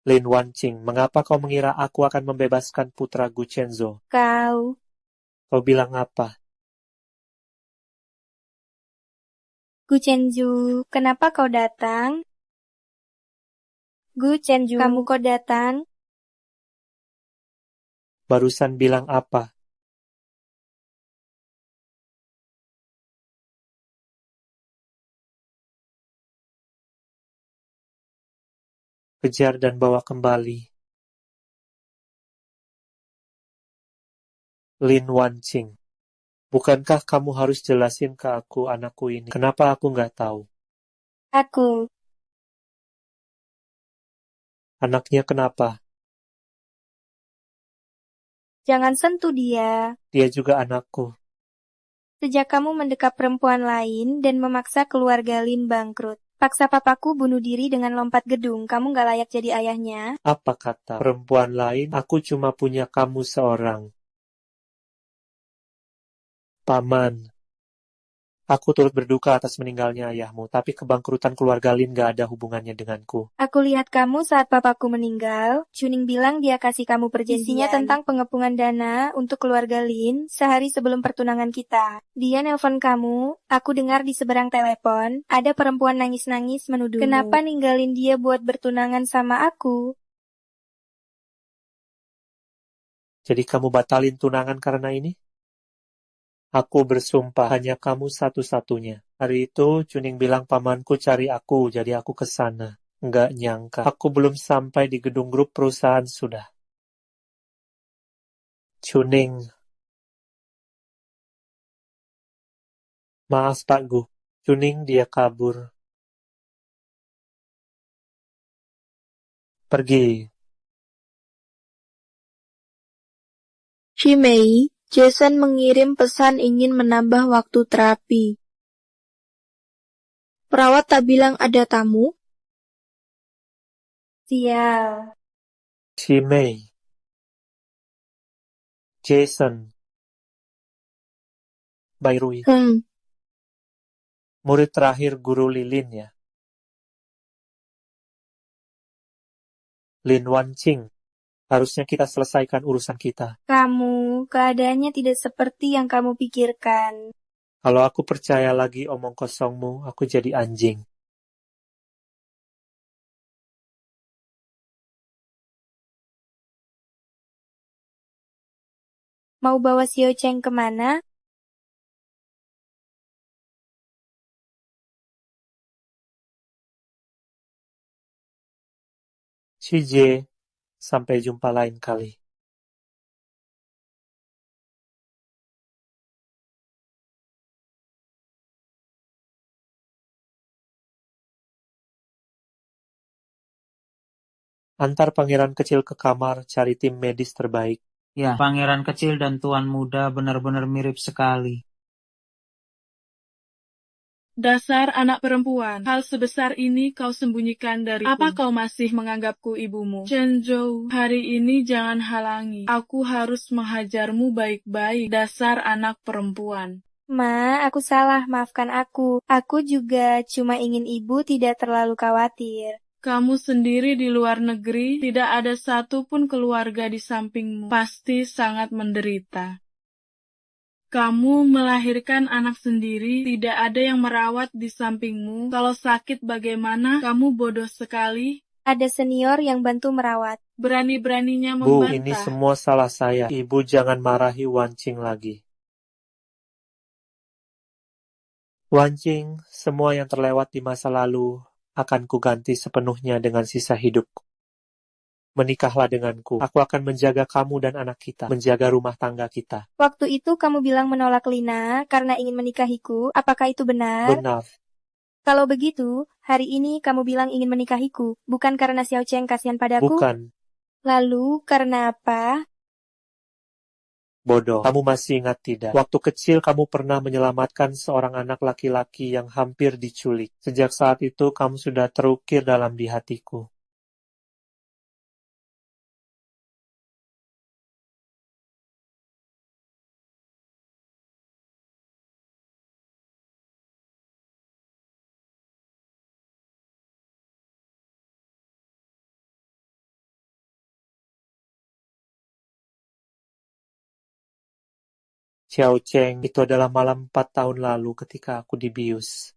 Lin Wanqing, mengapa kau mengira aku akan membebaskan putra Gu Chenzo? Kau bilang apa? Gu Chenju, kenapa kau datang? Gu Chenju, kamu kok datang? Barusan bilang apa? Kejar dan bawa kembali. Lin Wanqing, bukankah kamu harus jelasin ke aku anakku ini? Kenapa aku nggak tahu? Aku, Anaknya kenapa? jangan sentuh dia. Dia juga anakku. Sejak kamu mendekap perempuan lain dan memaksa keluarga Lin bangkrut. Paksa papaku bunuh diri dengan lompat gedung, kamu gak layak jadi ayahnya. Apa kata perempuan lain? Aku cuma punya kamu seorang. Paman, aku turut berduka atas meninggalnya ayahmu, tapi kebangkrutan keluarga Lin gak ada hubungannya denganku. Aku lihat kamu saat papaku meninggal. Juning bilang dia kasih kamu perjanjian. Isinya tentang pengepungan dana untuk keluarga Lin sehari sebelum pertunangan kita. Dia nelpon kamu, aku dengar di seberang telepon, ada perempuan nangis-nangis menuduhmu. Kenapa ninggalin dia buat bertunangan sama aku? Jadi kamu batalin tunangan karena ini? Aku bersumpah hanya kamu satu-satunya. Hari itu Cuning bilang pamanku cari aku, jadi aku ke sana. Nggak nyangka, aku belum sampai di gedung grup perusahaan sudah. Cuning, maaf Pak Gu. Cuning dia kabur. Pergi. Shimei, Jason mengirim pesan ingin menambah waktu terapi. Perawat tak bilang ada tamu? Sial. Shimei. Jason. Bairui. Murid terakhir guru Lilin ya. Lin Wanqing. Harusnya kita selesaikan urusan kita. Kamu, keadaannya tidak seperti yang kamu pikirkan. Kalau aku percaya lagi omong kosongmu, aku jadi anjing. Mau bawa Xiao Cheng kemana? Cije, sampai jumpa lain kali. Antar pangeran kecil ke kamar, cari tim medis terbaik. Ya, pangeran kecil dan tuan muda benar-benar mirip sekali. Dasar anak perempuan, hal sebesar ini kau sembunyikan dariku. Apa kau masih menganggapku ibumu? Chenzhou, hari ini jangan halangi. Aku harus menghajarmu baik-baik, dasar anak perempuan. Ma, aku salah, maafkan aku. Aku juga cuma ingin ibu tidak terlalu khawatir. Kamu sendiri di luar negeri, tidak ada satupun keluarga di sampingmu. Pasti sangat menderita. Kamu melahirkan anak sendiri, tidak ada yang merawat di sampingmu. Kalau sakit bagaimana? Kamu bodoh sekali. Ada senior yang bantu merawat. Berani-beraninya Bu, ini membantah. semua salah saya. Ibu jangan marahi Wancing lagi. Wancing, semua yang terlewat di masa lalu akan kuganti sepenuhnya dengan sisa hidupku. Menikahlah denganku. Aku akan menjaga kamu dan anak kita, menjaga rumah tangga kita. Waktu itu kamu bilang menolak Lina karena ingin menikahiku. Apakah itu benar? Benar. Kalau begitu, hari ini kamu bilang ingin menikahiku, bukan karena Xiao Cheng kasihan padaku? Bukan. Lalu, karena apa? Bodoh. Kamu masih ingat tidak? Waktu kecil kamu pernah menyelamatkan seorang anak laki-laki yang hampir diculik. Sejak saat itu kamu sudah terukir dalam di hatiku. Xiao Cheng, itu adalah malam 4 tahun lalu ketika aku dibius.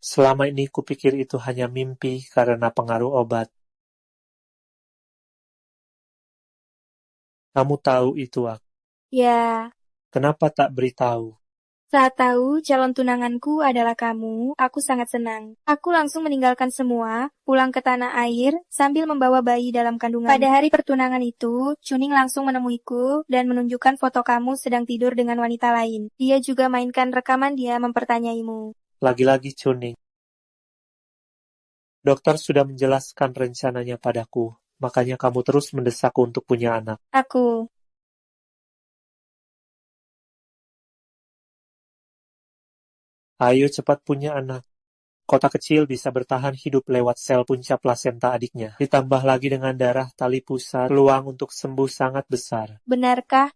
Selama ini kupikir itu hanya mimpi karena pengaruh obat. Kamu tahu itu aku. Ya, Kenapa tak beritahu? saat tahu calon tunanganku adalah kamu, aku sangat senang. Aku langsung meninggalkan semua, pulang ke tanah air, sambil membawa bayi dalam kandungan. Pada hari pertunangan itu, Chuning langsung menemuiku dan menunjukkan foto kamu sedang tidur dengan wanita lain. Dia juga mainkan rekaman dia mempertanyaimu. Lagi-lagi Chuning. Dokter sudah menjelaskan rencananya padaku, makanya kamu terus mendesakku untuk punya anak. Aku, Ayo cepat punya anak. Kota kecil bisa bertahan hidup lewat sel punca plasenta adiknya. Ditambah lagi dengan darah tali pusat, peluang untuk sembuh sangat besar. benarkah?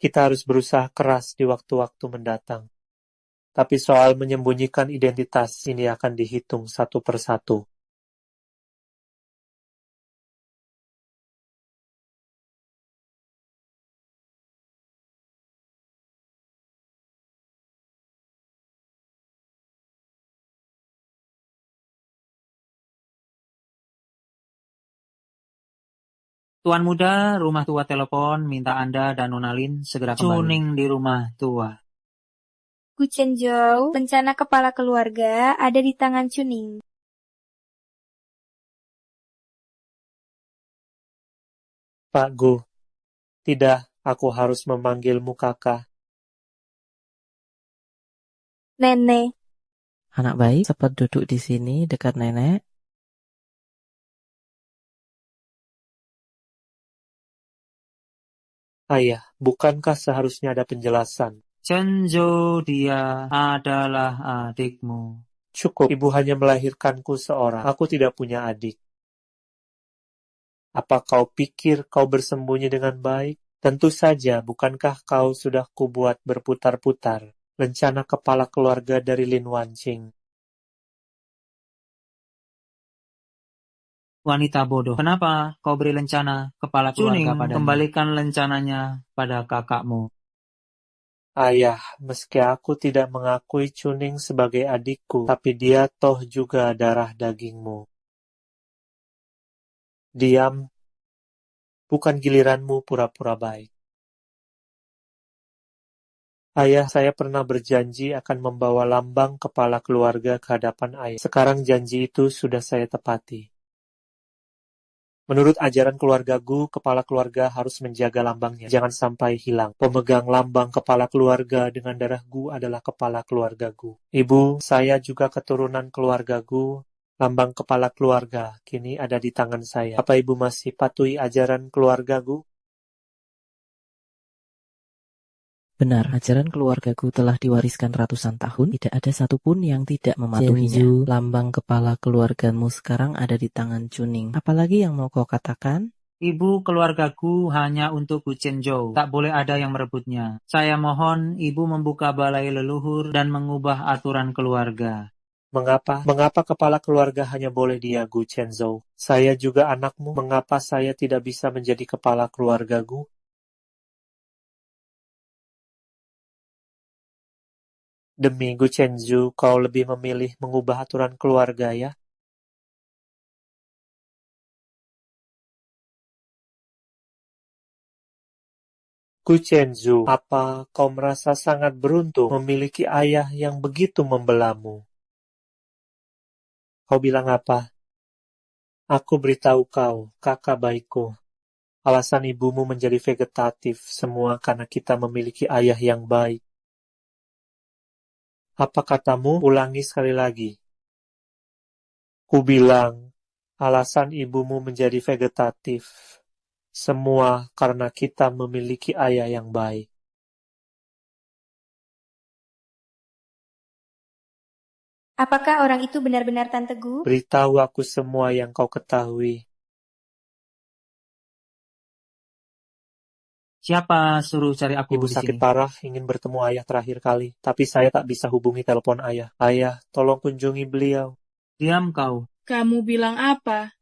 Kita harus berusaha keras di waktu-waktu mendatang. Tapi soal menyembunyikan identitas ini akan dihitung satu persatu. Tuan muda, rumah tua telepon, minta Anda dan Nona Lin segera kembali. Chuning di rumah tua. Gu Chenzhou, rencana kepala keluarga ada di tangan Chuning. Pak Gu, tidak, aku harus memanggilmu kakak. Nenek, Anak baik, cepat duduk di sini dekat nenek. Ayah, bukankah seharusnya ada penjelasan? Chenzhou, dia adalah adikmu. Cukup, ibu hanya melahirkanku seorang. Aku tidak punya adik. Apa kau pikir kau bersembunyi dengan baik? Tentu saja, bukankah kau sudah kubuat berputar-putar rencana kepala keluarga dari Lin Wanqing? Wanita bodoh, kenapa kau beri lencana kepala keluarga padanya? Kembalikan lencananya pada kakakmu. Ayah, meski aku tidak mengakui Chuning sebagai adikku, tapi dia toh juga darah dagingmu. Diam, bukan giliranmu pura-pura baik. Ayah, saya pernah berjanji akan membawa lambang kepala keluarga ke hadapan ayah. Sekarang janji itu sudah saya tepati. Menurut ajaran keluarga Gu, kepala keluarga harus menjaga lambangnya. Jangan sampai hilang. Pemegang lambang kepala keluarga dengan darah Gu adalah kepala keluarga Gu. Ibu, saya juga keturunan keluarga Gu. Lambang kepala keluarga kini ada di tangan saya. Apa ibu masih patuhi ajaran keluarga, Gu? Benar, ajaran keluargaku telah diwariskan ratusan tahun, tidak ada satupun yang tidak mematuhinya. Chenju, lambang kepala keluargamu sekarang ada di tangan Chuning. Apalagi yang mau kau katakan? Ibu keluargaku hanya untuk Gu Chenzhou. Tak boleh ada yang merebutnya. Saya mohon ibu membuka balai leluhur dan mengubah aturan keluarga. Mengapa? Mengapa kepala keluarga hanya boleh dia, Gu Chenzhou? Saya juga anakmu. Mengapa saya tidak bisa menjadi kepala keluarga, Gu? Demi Gu Chenju, kau lebih memilih mengubah aturan keluarga, ya? Gu Chenju, apa kau merasa sangat beruntung memiliki ayah yang begitu membelamu? Kau bilang apa? Aku beritahu kau, kakak baikku. Alasan ibumu menjadi vegetatif semua karena kita memiliki ayah yang baik. Apa katamu? Ulangi sekali lagi. Ku bilang, alasan ibumu menjadi vegetatif semua karena kita memiliki ayah yang baik. Apakah orang itu benar-benar Tante Gu? Beritahu aku semua yang kau ketahui. Siapa suruh cari aku Ibu di sakit sini? parah, ingin bertemu ayah terakhir kali. Tapi saya tak bisa hubungi telepon ayah. Ayah, tolong kunjungi beliau. Diam kau. Kamu bilang apa?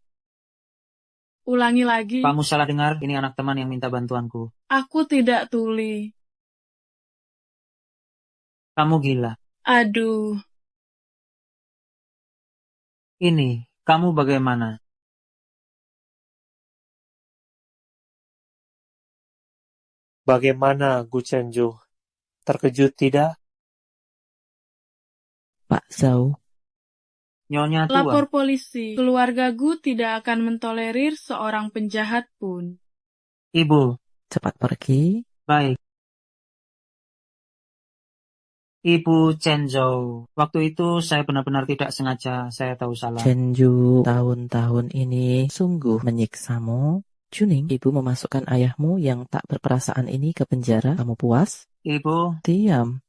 Ulangi lagi. Kamu salah dengar, ini anak teman yang minta bantuanku. Aku tidak tuli. Kamu gila. Aduh, Ini, kamu bagaimana? Bagaimana, Gu Chenju? Terkejut tidak? Pak Zhao, Nyonya tua. lapor polisi. Keluarga Gu tidak akan mentolerir seorang penjahat pun. Ibu, cepat pergi. baik. Ibu Chenzhou, waktu itu saya benar-benar tidak sengaja, saya tahu salah. Chenju, tahun-tahun ini sungguh menyiksamu. Juning, ibu memasukkan ayahmu yang tak berperasaan ini ke penjara. Kamu puas? Ibu, Diam.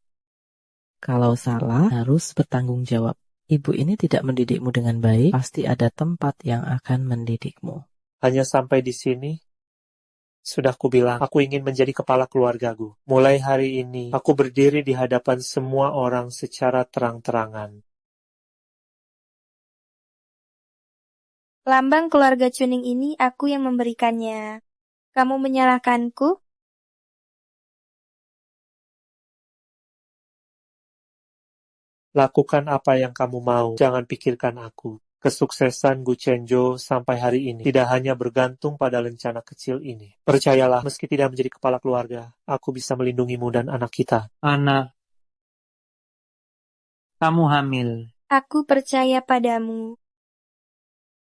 Kalau salah, harus bertanggung jawab. Ibu ini tidak mendidikmu dengan baik, pasti ada tempat yang akan mendidikmu. Hanya sampai di sini? Sudah kubilang, aku ingin menjadi kepala keluargaku. Mulai hari ini, aku berdiri di hadapan semua orang secara terang-terangan. Lambang keluarga Chuning ini aku yang memberikannya. Kamu menyalahkanku? Lakukan apa yang kamu mau, jangan pikirkan aku. Kesuksesan Gu Chenjo sampai hari ini tidak hanya bergantung pada lencana kecil ini. Percayalah, meski tidak menjadi kepala keluarga, aku bisa melindungimu dan anak kita. anak, kamu hamil. Aku percaya padamu.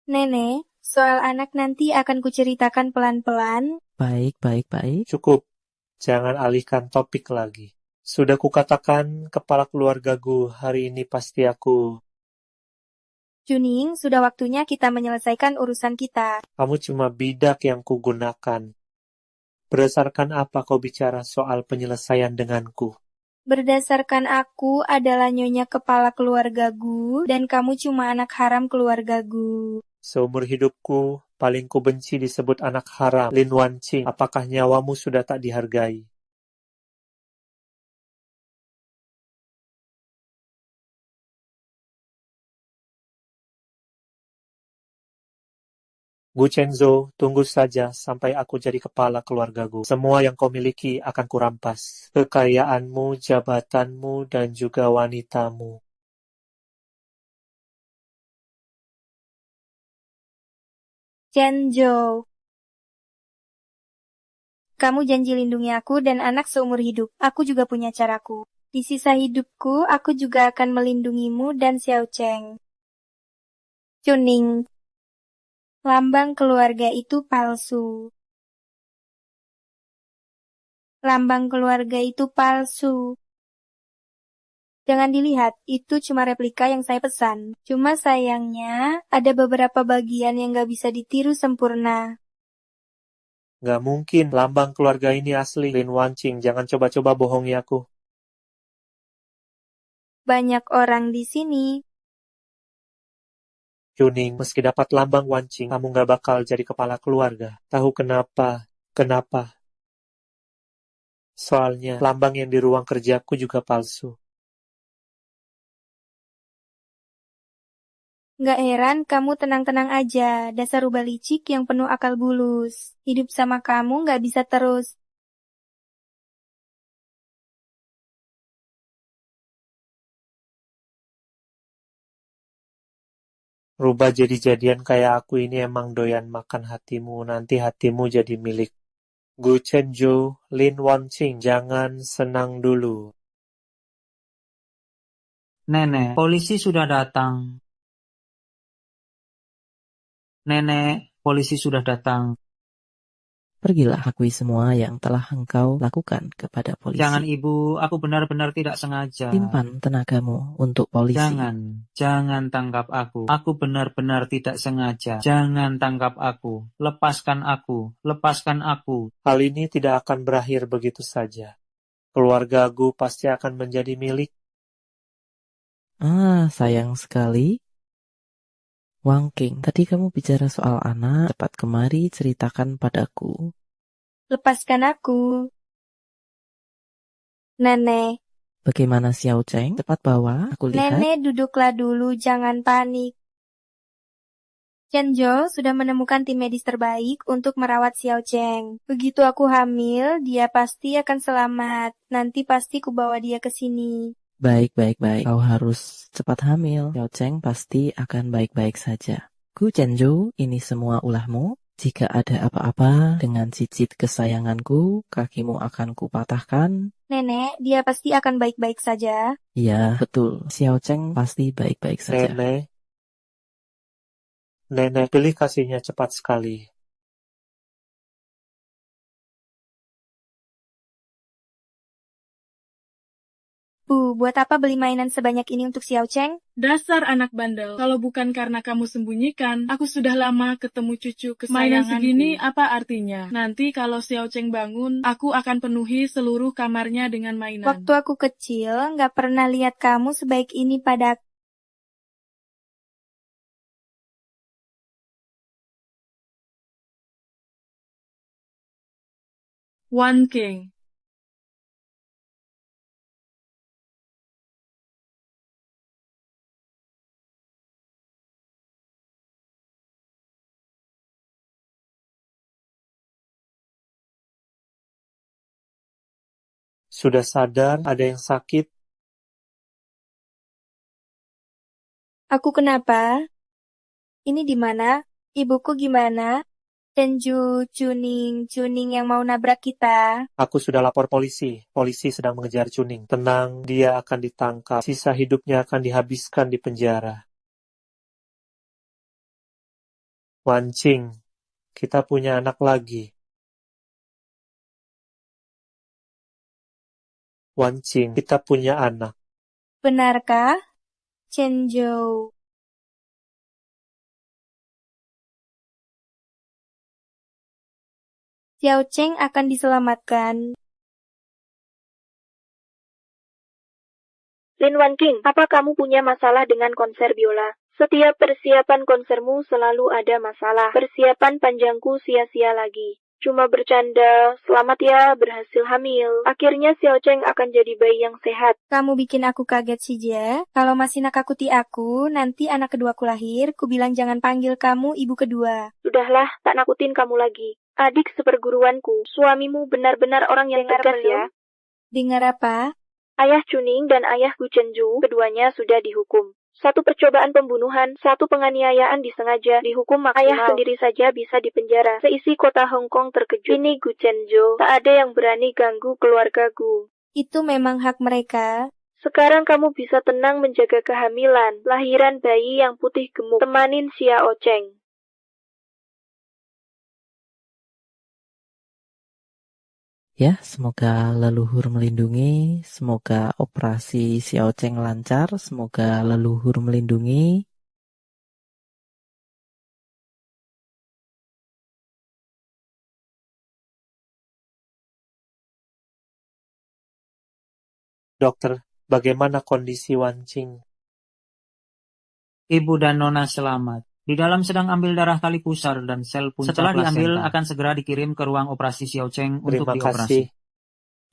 Nenek, soal anak nanti akan kuceritakan pelan-pelan. Baik, baik, baik. Cukup, jangan alihkan topik lagi. Sudah kukatakan, kepala keluargaku hari ini pasti aku. Juning, sudah waktunya kita menyelesaikan urusan kita. Kamu cuma bidak yang kugunakan. Berdasarkan apa kau bicara soal penyelesaian denganku? Berdasarkan aku adalah nyonya kepala keluarga Gu, dan kamu cuma anak haram keluarga Gu. Seumur hidupku, paling kubenci disebut anak haram. Lin Wanqing, apakah nyawamu sudah tak dihargai? Gu Chenzo, tunggu saja sampai aku jadi kepala keluargaku. Semua yang kau miliki akan kurampas. Kekayaanmu, jabatanmu, dan juga wanitamu. Chenjo, kamu janji lindungi aku dan anak seumur hidup. Aku juga punya caraku. Di sisa hidupku, aku juga akan melindungimu dan Xiao Cheng. Chuning, lambang keluarga itu palsu. Lambang keluarga itu palsu. Jangan dilihat, itu cuma replika yang saya pesan. Cuma sayangnya, ada beberapa bagian yang gak bisa ditiru sempurna. Nggak mungkin, lambang keluarga ini asli. Lin Wanqing, jangan coba-coba bohongi aku. Banyak orang di sini. Juning, meski dapat lambang Wanqing, kamu nggak bakal jadi kepala keluarga. Tahu kenapa? Kenapa? Soalnya, lambang yang di ruang kerjaku juga palsu. Nggak heran kamu tenang-tenang aja, dasar rubah licik yang penuh akal bulus. Hidup sama kamu nggak bisa terus. Rubah jadi-jadian kayak aku ini emang doyan makan hatimu, nanti hatimu jadi milik. Gu Chenzhou, Lin Wanqing, jangan senang dulu. Nenek, polisi sudah datang. Nenek, polisi sudah datang. Pergilah akui semua yang telah engkau lakukan kepada polisi. Jangan ibu, aku benar-benar tidak sengaja. Simpan tenagamu untuk polisi. Jangan tangkap aku. Aku benar-benar tidak sengaja. Jangan tangkap aku. Lepaskan aku. Hal ini tidak akan berakhir begitu saja. Keluarga Gu pasti akan menjadi milik. Sayang sekali. Wanqing, tadi kamu bicara soal anak, cepat kemari ceritakan padaku. Lepaskan aku. Nenek. Bagaimana Xiao Cheng? Cepat bawa, aku lihat. Nenek, duduklah dulu, jangan panik. Chenjo sudah menemukan tim medis terbaik untuk merawat Xiao Cheng. Begitu aku hamil, dia pasti akan selamat. Nanti pasti kubawa dia ke sini. Baik. Kau harus cepat hamil. Xiao Cheng pasti akan baik-baik saja. Gu Chenzhou, ini semua ulahmu. Jika ada apa-apa dengan cicit kesayanganku, kakimu akan kupatahkan. Nenek, dia pasti akan baik-baik saja. Ya, betul. Xiao Cheng pasti baik-baik saja. Nenek, pilih kasihnya cepat sekali. Bu, buat apa beli mainan sebanyak ini untuk Xiao Cheng? Dasar anak bandel, kalau bukan karena kamu sembunyikan, aku sudah lama ketemu cucu kesayanganku. Mainan segini apa artinya? Nanti kalau Xiao Cheng bangun, aku akan penuhi seluruh kamarnya dengan mainan. Waktu aku kecil, nggak pernah lihat kamu sebaik ini padaku. Wanqing. Sudah sadar ada yang sakit? Aku kenapa? Ini di mana? Ibuku gimana? Chenju, Cuning yang mau nabrak kita. Aku sudah lapor polisi. Polisi sedang mengejar Juning. Tenang, dia akan ditangkap. Sisa hidupnya akan dihabiskan di penjara. Wanqing, kita punya anak lagi. Wanqing, kita punya anak. Benarkah? Chenjo. Xiao Cheng akan diselamatkan. Lin Wanqing, apa kamu punya masalah dengan konser biola? Setiap persiapan konsermu selalu ada masalah. Persiapan panjangku sia-sia lagi. Cuma bercanda, selamat ya, berhasil hamil. Akhirnya Xiao Cheng akan jadi bayi yang sehat. Kamu bikin aku kaget sih, Ja. Kalau masih nakakuti aku, nanti anak keduaku lahir, ku bilang jangan panggil kamu ibu kedua. Sudahlah, tak nakutin kamu lagi. Adik seperguruanku, suamimu benar-benar orang yang tegas ya. Dengar apa? Ayah Juning dan ayah Gu Chenju, keduanya sudah dihukum. 1 percobaan pembunuhan, 1 penganiayaan disengaja, dihukum maksimal. Ayah sendiri saja bisa dipenjara. Seisi kota Hong Kong terkejut. Ini Gu Chenju, tak ada yang berani ganggu keluarga Gu. Itu memang hak mereka. Sekarang kamu bisa tenang menjaga kehamilan, lahiran bayi yang putih gemuk. Temanin Xiao Cheng. Ya, semoga leluhur melindungi, semoga operasi Xiao Cheng lancar, semoga leluhur melindungi. Dokter, bagaimana kondisi Wancing? Ibu dan Nona selamat. Di dalam sedang ambil darah tali pusar dan sel punca Setelah diambil plasenta. akan segera dikirim ke ruang operasi Xiao Cheng untuk Terima dioperasi. kasih.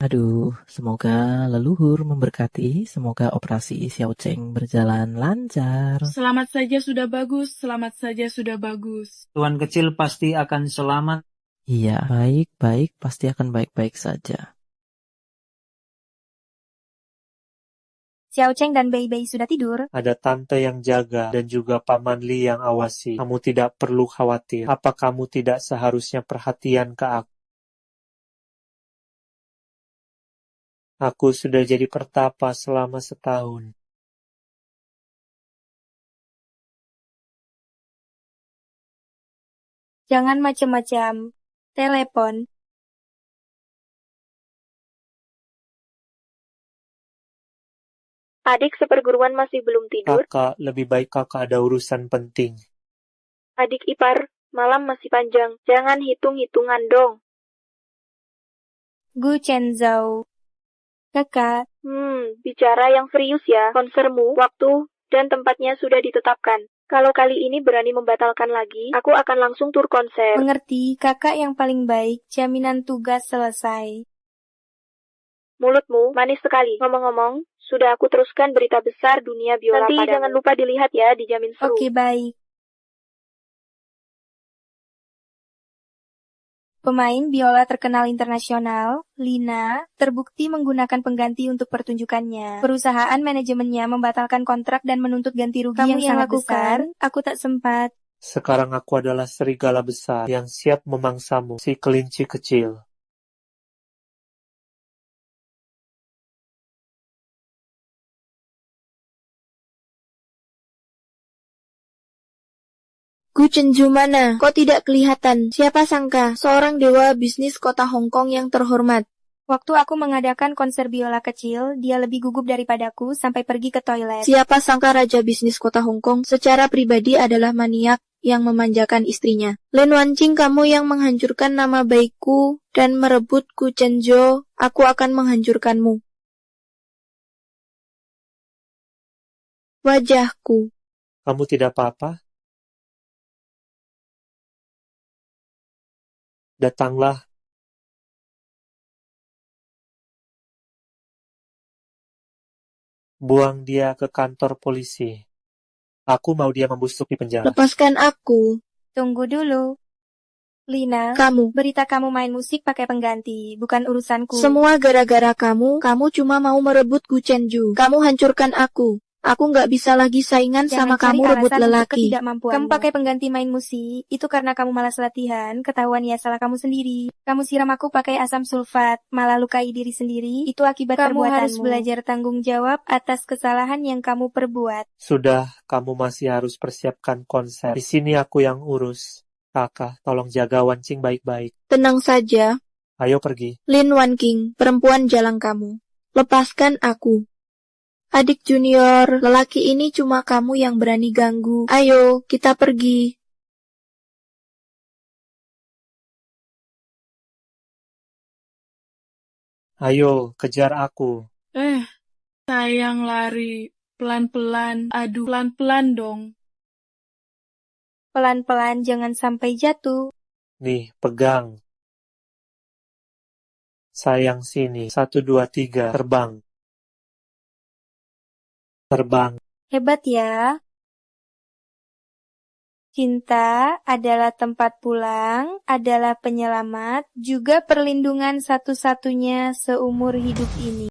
Aduh, semoga leluhur memberkati, semoga operasi Xiao Cheng berjalan lancar. Selamat saja sudah bagus, selamat saja sudah bagus. Tuan kecil pasti akan selamat. Iya, baik-baik, pasti akan baik-baik saja. Xiao Cheng dan Bei sudah tidur. Ada tante yang jaga dan juga Paman Li yang awasi. Kamu tidak perlu khawatir. Apa kamu tidak seharusnya perhatian ke aku? Aku sudah jadi pertapa selama setahun. Jangan macam-macam. Telepon. Adik seperguruan masih belum tidur? Kakak, lebih baik kakak ada urusan penting. Adik ipar, malam masih panjang. Jangan hitung-hitungan dong. Gu Chenzhou. Kakak, Bicara yang serius ya. Konsermu, waktu, dan tempatnya sudah ditetapkan. Kalau kali ini berani membatalkan lagi, aku akan langsung tur konser. mengerti, kakak yang paling baik, jaminan tugas selesai. Mulutmu manis sekali. Ngomong-ngomong, sudah aku teruskan berita besar dunia biola padamu. Nanti jangan lupa dilihat ya, dijamin seru. Oke, baik. Pemain biola terkenal internasional, Lina, terbukti menggunakan pengganti untuk pertunjukannya. Perusahaan manajemennya membatalkan kontrak dan menuntut ganti rugi yang sangat besar. Aku tak sempat. Sekarang aku adalah serigala besar yang siap memangsamu, si kelinci kecil. Gu Chenju mana? Kok tidak kelihatan? Siapa sangka, seorang dewa bisnis kota Hong Kong yang terhormat. Waktu aku mengadakan konser biola kecil, dia lebih gugup daripadaku sampai pergi ke toilet. Siapa sangka raja bisnis kota Hong Kong secara pribadi adalah maniak yang memanjakan istrinya. Lin Wanqing, kamu yang menghancurkan nama baikku dan merebut Gu Chenjo, aku akan menghancurkanmu. Wajahku. Kamu tidak apa-apa? Datanglah. Buang dia ke kantor polisi. Aku mau dia membusuk di penjara. Lepaskan aku. Tunggu dulu. Lina, Kamu. berita kamu main musik pakai pengganti, bukan urusanku. Semua gara-gara kamu cuma mau merebut Gu Chenju. Kamu hancurkan aku. Aku nggak bisa lagi saingan Jangan sama kamu cari rebut alasan untuk lelaki. ketidakmampuanmu. Kamu pakai pengganti main musik, itu karena kamu malas latihan, ketahuan ya salah kamu sendiri. Kamu siram aku pakai asam sulfat, malah lukai diri sendiri, itu akibat perbuatanmu. Kamu harus belajar tanggung jawab atas kesalahan yang kamu perbuat. Sudah, kamu masih harus persiapkan konser. Di sini aku yang urus. Kakak, tolong jaga Wancing baik-baik. Tenang saja. Ayo pergi. Lin Wanqing, perempuan jalang kamu. Lepaskan aku. Adik junior, lelaki ini cuma kamu yang berani ganggu. Ayo, kita pergi. Ayo, kejar aku. Sayang lari. Pelan-pelan. Aduh, pelan-pelan dong. Pelan-pelan, jangan sampai jatuh. Nih, pegang. Sayang sini. 1, 2, 3. Terbang. Terbang. Hebat ya. Cinta adalah tempat pulang, adalah penyelamat, juga perlindungan satu-satunya seumur hidup ini.